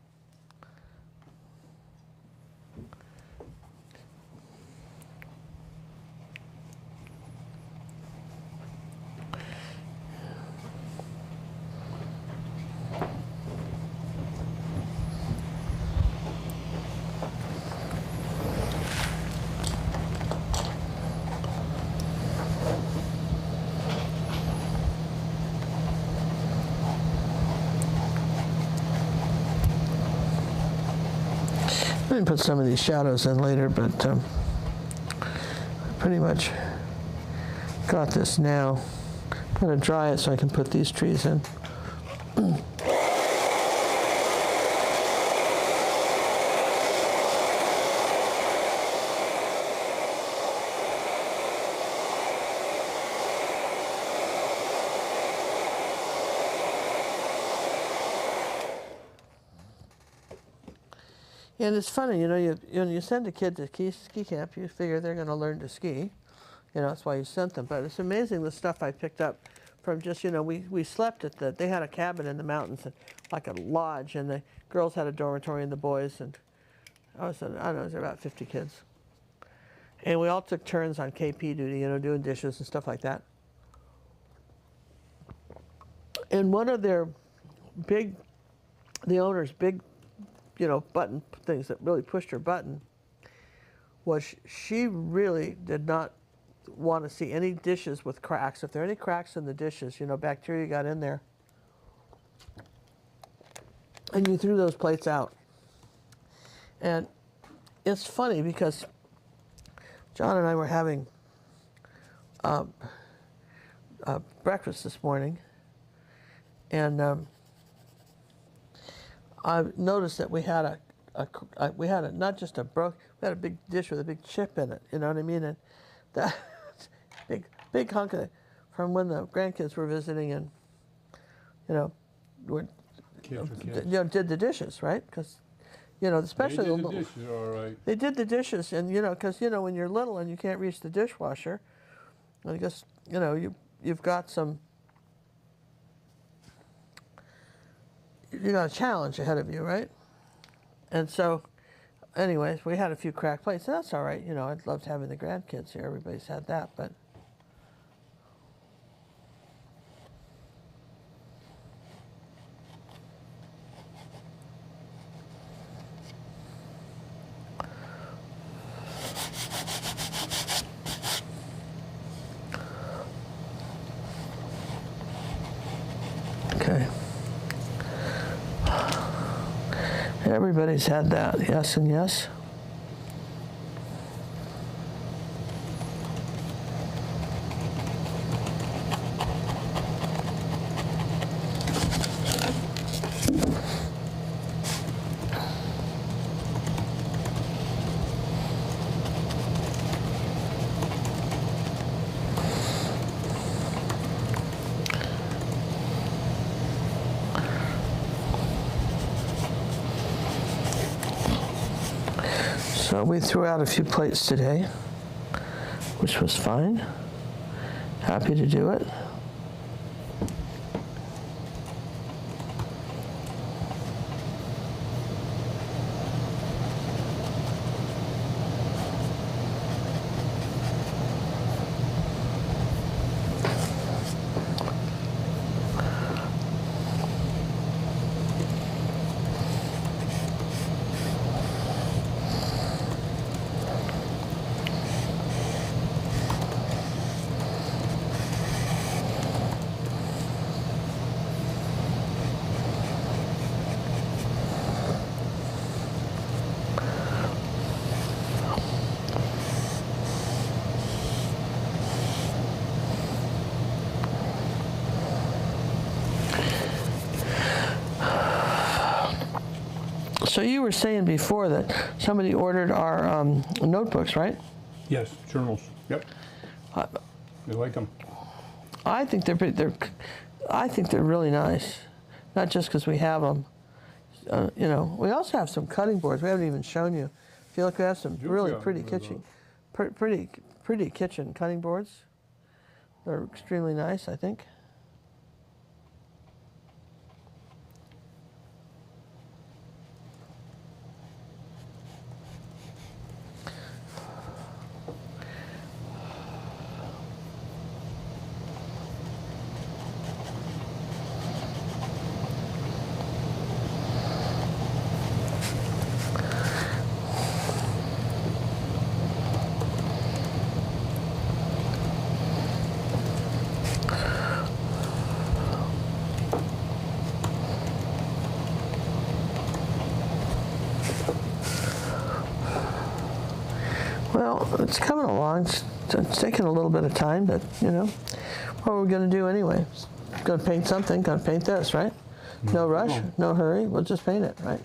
can put some of these shadows in later, but pretty much got this now. I'm going to dry it so I can put these trees in. And it's funny, you know, when you send a kid to ski camp, you figure they're going to learn to ski. You know, that's why you sent them. But it's amazing the stuff I picked up from just, you know, we slept at they had a cabin in the mountains, and, like a lodge, and the girls had a dormitory and the boys, and I don't know, there was about 50 kids. And we all took turns on KP duty, you know, doing dishes and stuff like that. And one of the owner's big, you know, button things that really pushed her button was she really did not want to see any dishes with cracks. If there are any cracks in the dishes, you know, bacteria got in there, and you threw those plates out. And it's funny because John and I were having breakfast this morning, and I noticed that we had not just we had a big dish with a big chip in it, you know what I mean? And that big hunk of it from when the grandkids were visiting, and you know, did the dishes, right? Because you know, especially they did the dishes, all right. They did the dishes, and you know, because you know, when you're little and you can't reach the dishwasher, I guess you know you've got a challenge ahead of you, right? And so, anyways, we had a few cracked plates, and that's all right. You know, I loved having the grandkids here. Everybody's had that, but. Okay. Everybody's had that, yes and yes. So we threw out a few plates today, which was fine. Happy to do it. So you were saying before that somebody ordered our notebooks, right? Yes, journals. Yep. They like them. I think I think they're really nice, not just because we have them. You know, we also have some cutting boards. We haven't even shown you. I feel like we have some really pretty kitchen, pretty kitchen cutting boards. They're extremely nice, I think. Well, it's coming along. It's taking a little bit of time, but you know, what are we going to do anyway? Going to paint something. Going to paint this, right? No rush, no hurry. We'll just paint it, right?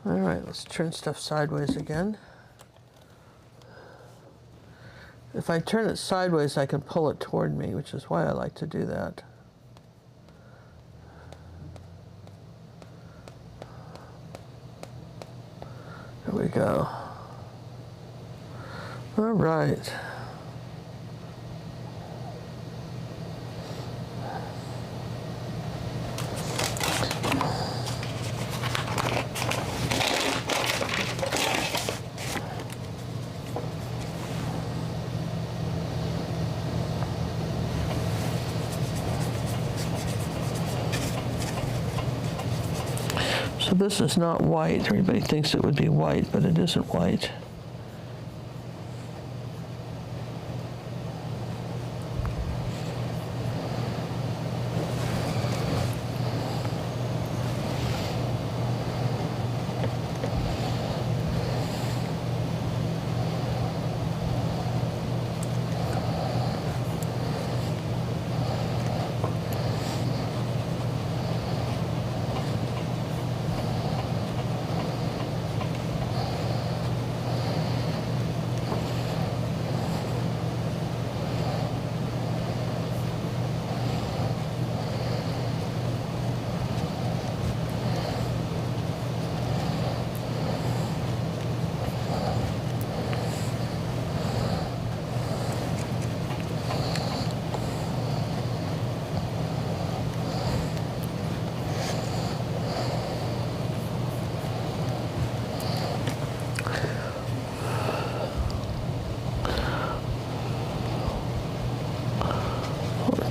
All right, let's turn stuff sideways again. If I turn it sideways, I can pull it toward me, which is why I like to do that. There we go. All right. So this is not white. Everybody thinks it would be white, but it isn't white.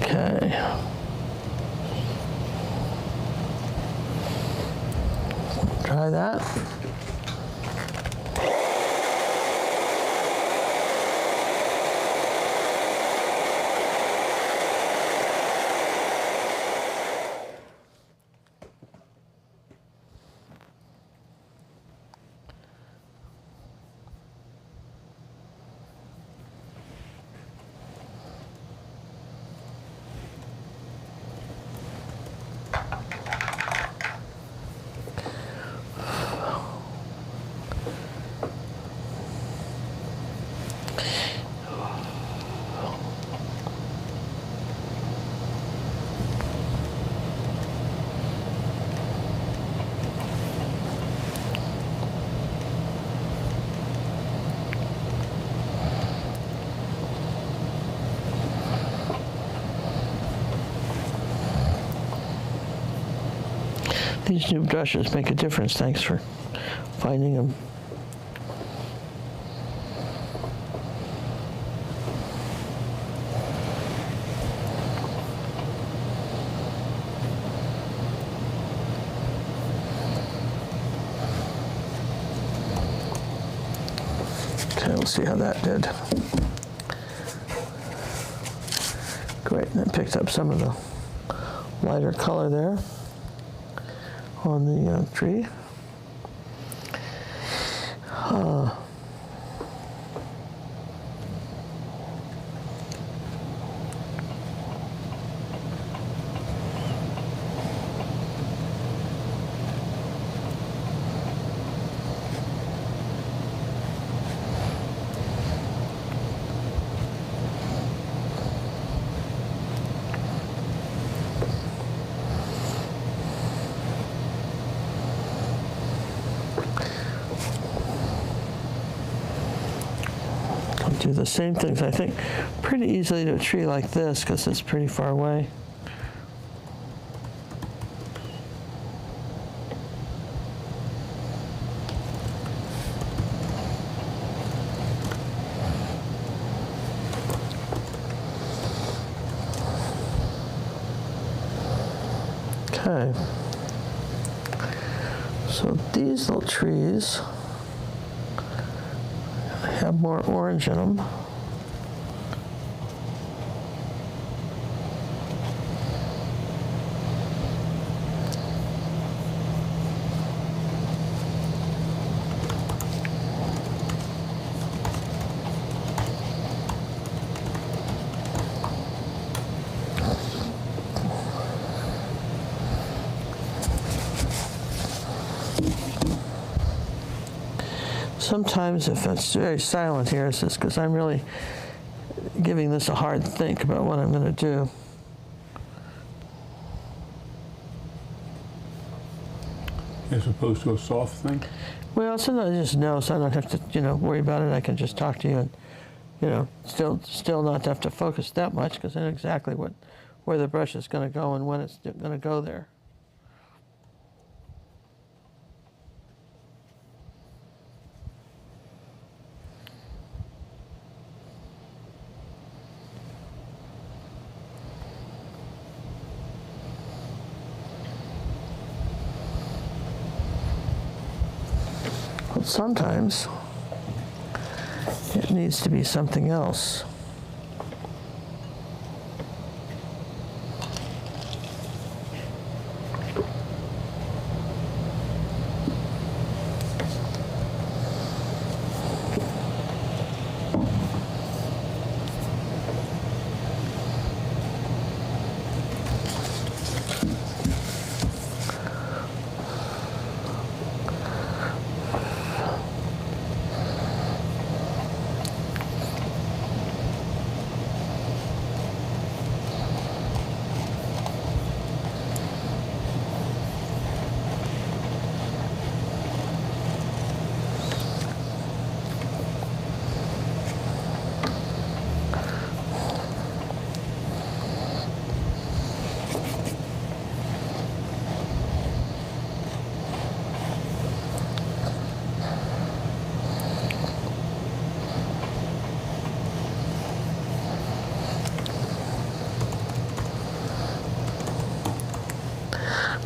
Okay. Try that. These new brushes make a difference. Thanks for finding them. Okay, we'll see how that did. Great, and it picked up some of the lighter color there on the tree. Do the same things, I think, pretty easily to a tree like this because it's pretty far away. Okay. So these little trees have more orange in them. Sometimes if it's very silent here, it's just because I'm really giving this a hard think about what I'm going to do. As opposed to a soft thing? Well, sometimes I just know, so I don't have to, worry about it. I can just talk to you and, still not have to focus that much because I know exactly where the brush is going to go and when it's going to go there. But sometimes it needs to be something else.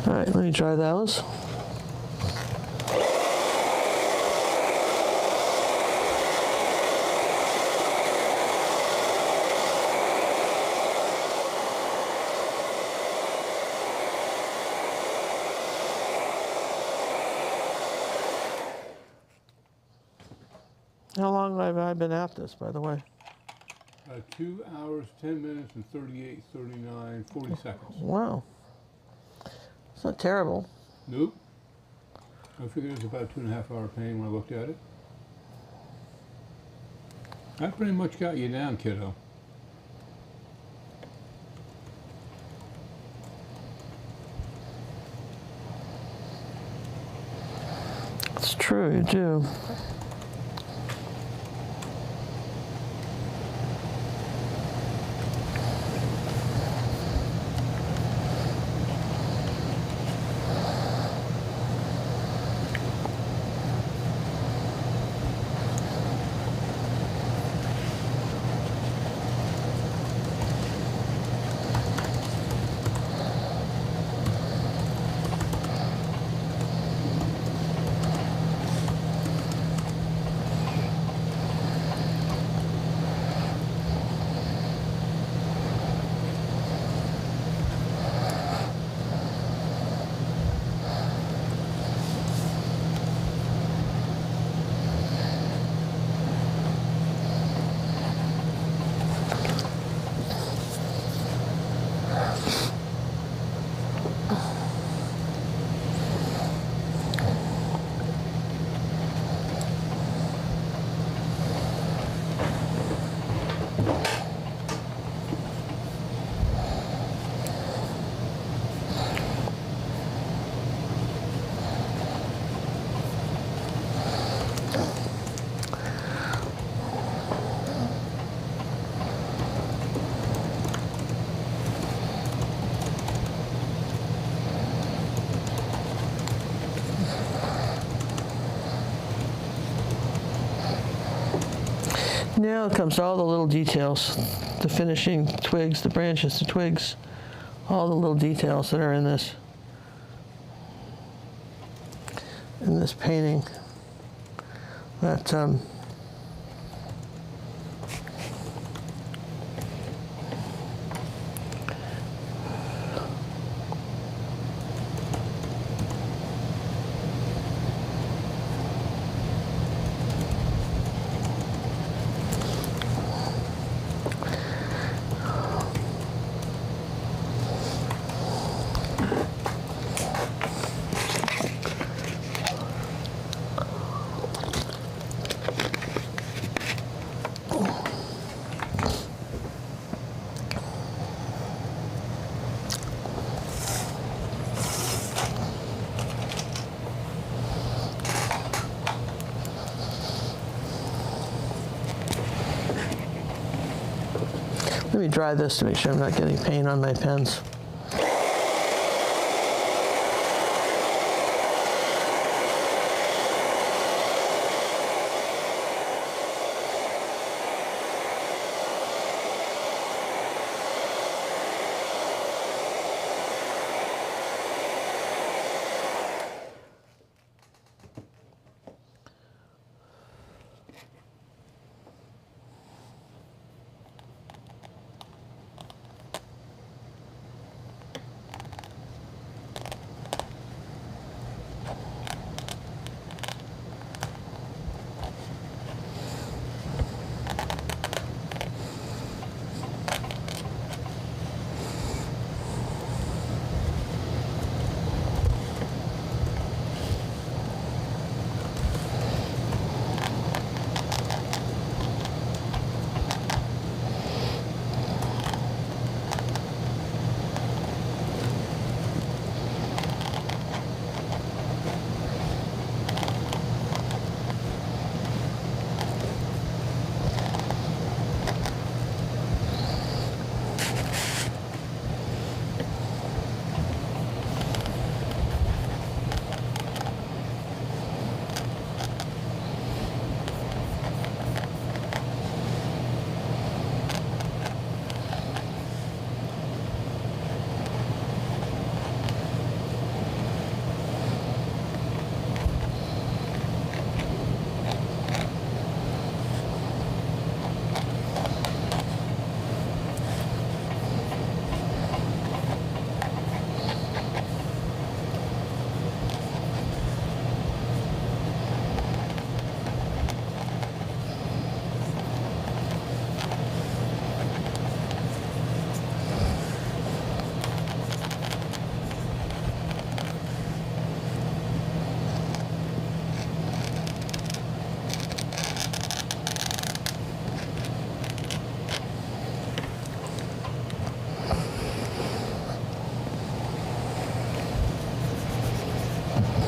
All right, let me try those. How long have I been at this, by the way? 2 hours, 10 minutes, and 38, 39, 40 seconds. Wow. It's not terrible. Nope. I figured it was about 2.5 hour painting when I looked at it. I pretty much got you down, kiddo. It's true, you do. Now it comes to all the little details, the finishing twigs, the branches, the twigs, all the little details that are in this. in this painting that let me dry this to make sure I'm not getting paint on my pens.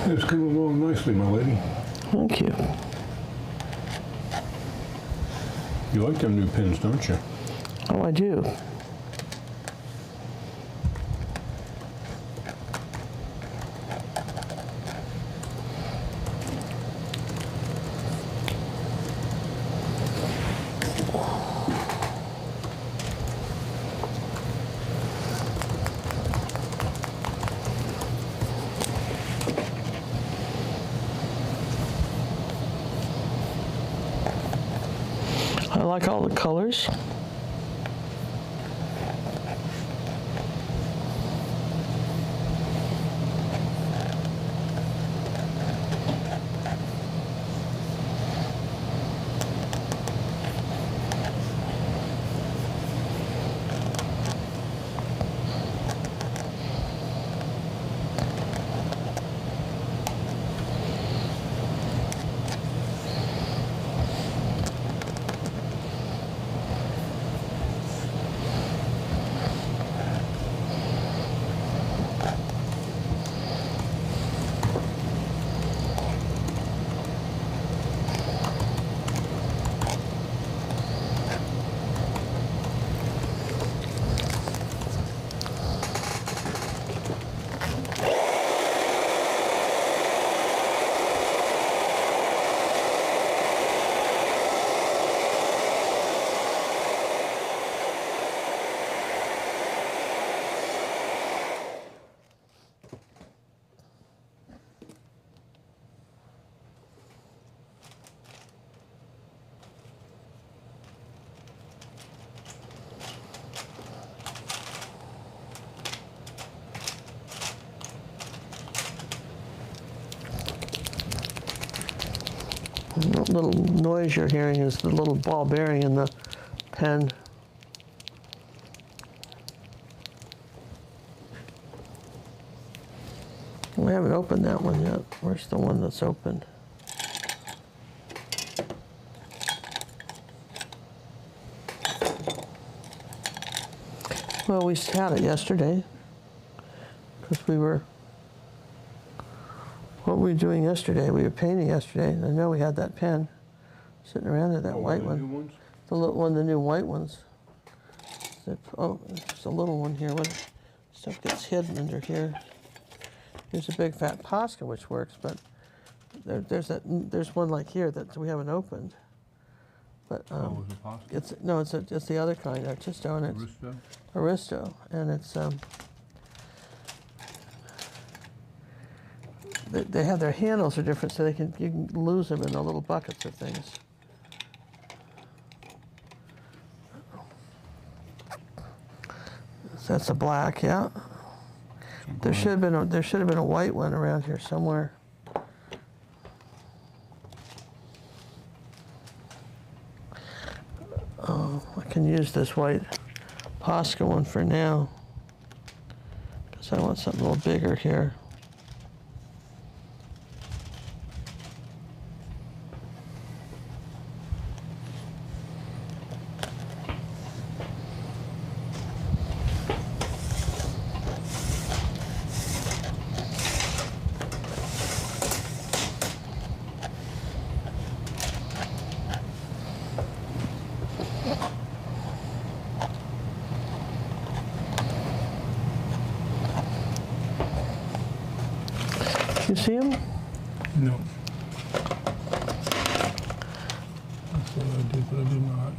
It's coming along nicely, my lady. Thank you. You like them new pens, don't you? Oh, I do. I like all the colors. The little noise you're hearing is the little ball bearing in the pen. We haven't opened that one yet. Where's the one that's opened? Well, we had it yesterday because what were we doing yesterday? We were painting yesterday, and I know we had that pen sitting around there, that white one. New ones? The little one, the new white ones. Oh, there's a little one here. What stuff gets hidden under here? Here's a big fat Posca, which works, but there's one like here that we haven't opened. But Oh, is it pasta? it's the other kind, Artisto, and it's Aristo, and it's they have their handles are different, so you can lose them in the little buckets of things. So that's a black, yeah. There should have been a white one around here somewhere. Oh, I can use this white Posca one for now because I want something a little bigger here. You see him? No. I thought I did, but I did not.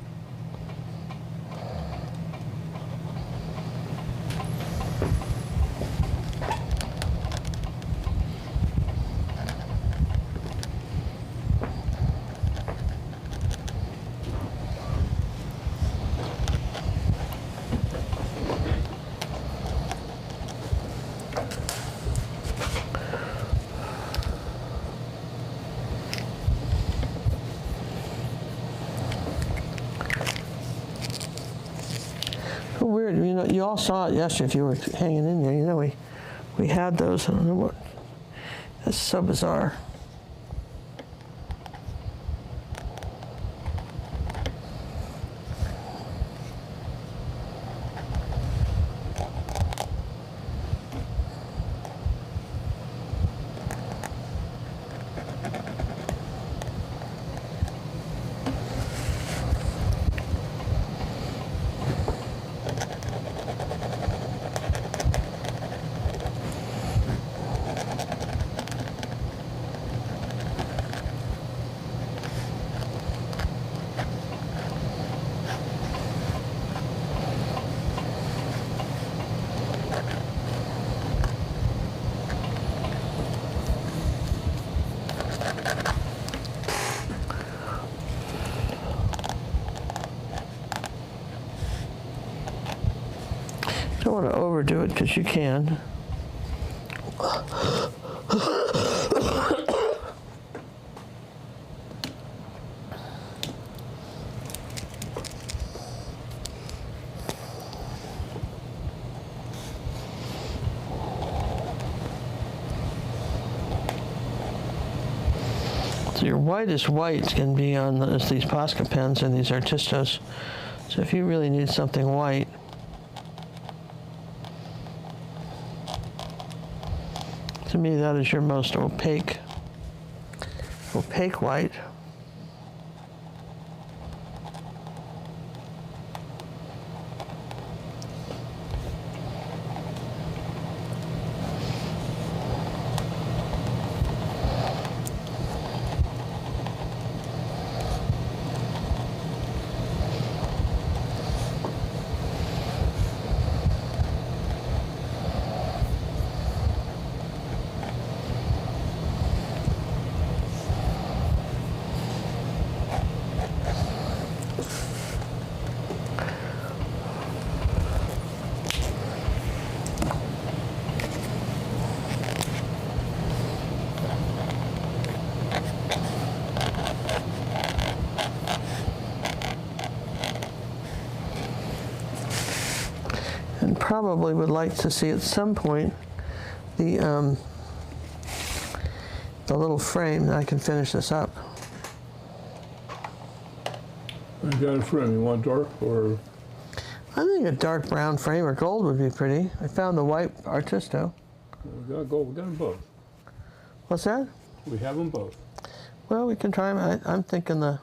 So weird, you know, you all saw it yesterday if you were hanging in there. You know, we had those. I don't know what. That's so bizarre. Don't want to overdo it because you can. So your whitest white can be on these Posca pens and these Artistos. So if you really need something white, to me, that is your most opaque white. And probably would like to see at some point the little frame. I can finish this up. I got a frame. You want dark or? I think a dark brown frame or gold would be pretty. I found the white Artisto. We got gold. We got them both. What's that? We have them both. Well, we can try them. I'm thinking the...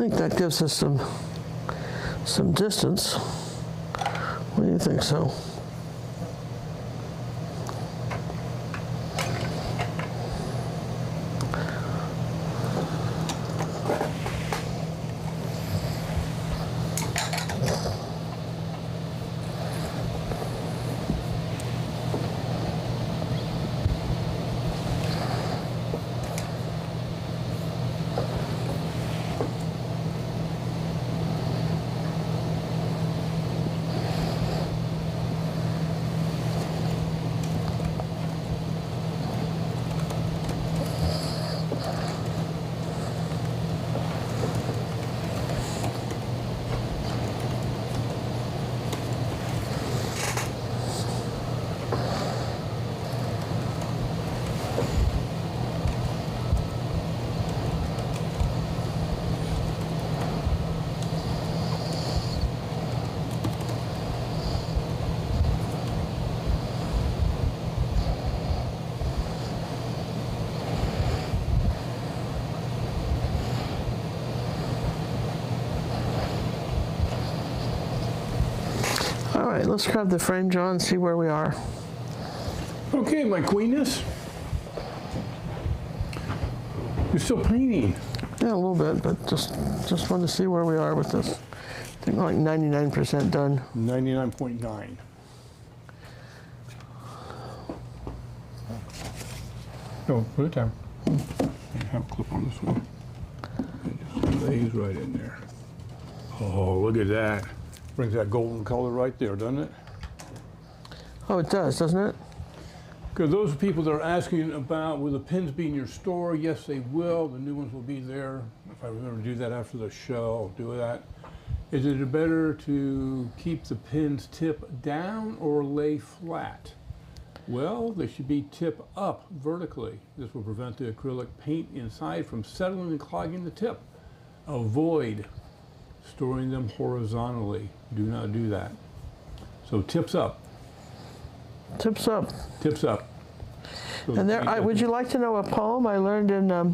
think that gives us some distance. What do you think so? All right, let's grab the frame, John, and see where we are. Okay, my queenness. You're still painting. Yeah, a little bit, but just wanted to see where we are with this. I think we're like 99% done. 99.9. Oh, put it down. I have a clip on this one. It just lays right in there. Oh, look at that. Brings that golden color right there, doesn't it? Oh, it does, doesn't it? Because those people that are asking about will the pins be in your store, yes, they will. The new ones will be there. If I remember to do that after the show, I'll do that. Is it better to keep the pins tip down or lay flat? Well, they should be tip up vertically. This will prevent the acrylic paint inside from settling and clogging the tip. Avoid storing them horizontally. Do not do that. So tips up. Tips up. Tips up. So And there, would you like to know a poem I learned in you're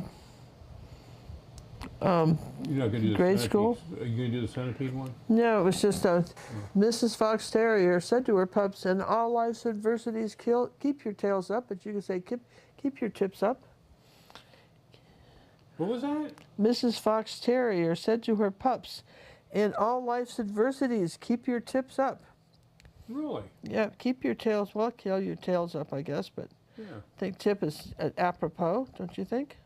not going to do the grade centipede. school? Are you going to do the centipede one? No, it was just Mrs. Fox Terrier said to her pups, "In all life's adversities, keep your tails up," but you can say, keep your tips up. What was that? Mrs. Fox Terrier said to her pups, "In all life's adversities, keep your tips up." Really? Yeah, keep your tails, well, kill your tails up, I guess, but Yeah. I think tip is apropos, don't you think?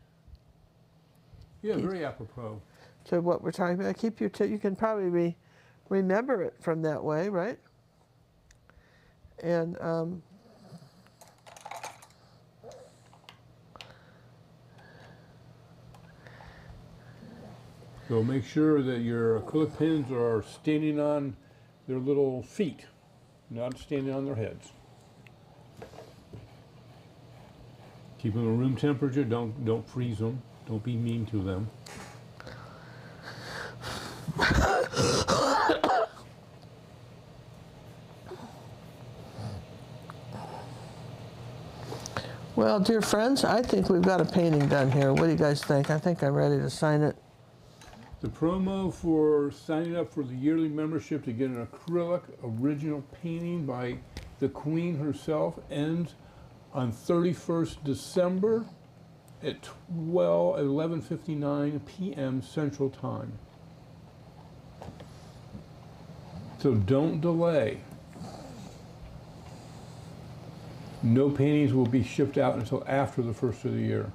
Yeah, very apropos. To what we're talking about. Keep your tip, you can probably remember it from that way, right? And So make sure that your acrylic pins are standing on their little feet, not standing on their heads. Keep them at room temperature. Don't freeze them. Don't be mean to them. well, dear friends, I think we've got a painting done here. What do you guys think? I think I'm ready to sign it. The promo for signing up for the yearly membership to get an acrylic original painting by the Queen herself ends on 31st December at 11:59 p.m. Central Time. So don't delay. No paintings will be shipped out until after the first of the year.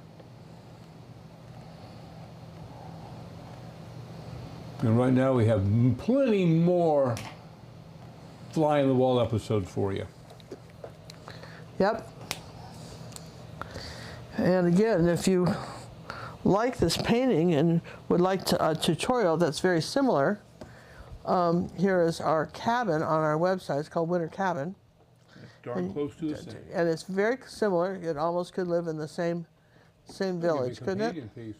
And right now we have plenty more fly on the wall episodes for you. Yep. And again, if you like this painting and would like a tutorial that's very similar, here is our cabin on our website. It's called Winter Cabin. It's darn close to the same. And it's very similar. It almost could live in the same village, couldn't it? Piece.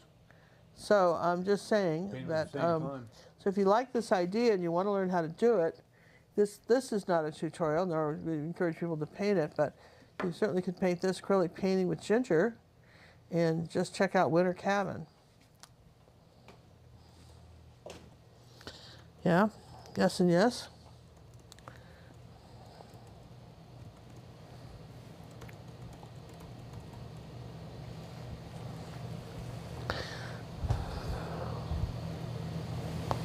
So I'm just saying Painted that, at the same time. so if you like this idea and you want to learn how to do it, this is not a tutorial, nor we encourage people to paint it, but you certainly could paint this acrylic painting with ginger and just check out Winter Cabin. Yeah, yes and yes.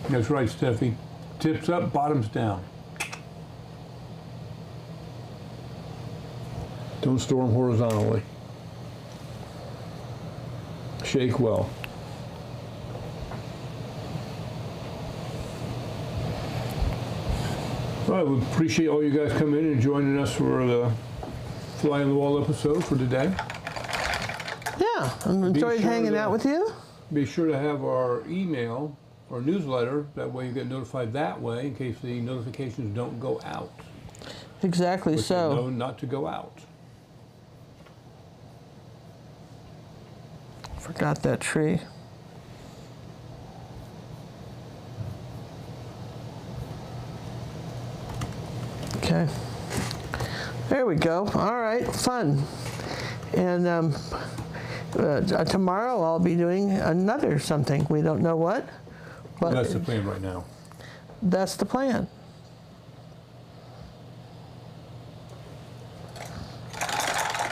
That's right, Steffi. Tips up, bottoms down. Don't store them horizontally. Shake well. All right, we appreciate all you guys coming in and joining us for the Fly on the Wall episode for today. Yeah, I enjoyed hanging out with you. Be sure to have our email or newsletter. That way you get notified that way in case the notifications don't go out. Exactly so. Know not to go out. Forgot that tree. Okay. There we go. All right, fun. And tomorrow I'll be doing another something. We don't know what, but That's the plan right now. That's the plan.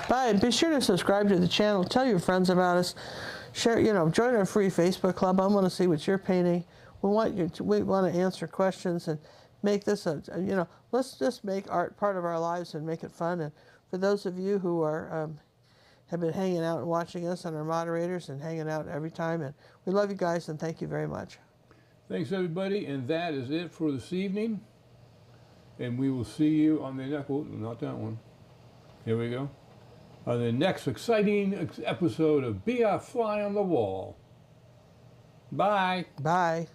Bye. Be sure to subscribe to the channel. Tell your friends about us. Share. Join our free Facebook club. I want to see what you're painting. We want to answer questions and make this let's just make art part of our lives and make it fun. And for those of you who are have been hanging out and watching us and our moderators and hanging out every time, and we love you guys and thank you very much. Thanks everybody, and that is it for this evening. And we will see you on the next. Oh, not that one. Here we go. On the next exciting episode of Be a Fly on the Wall. Bye. Bye.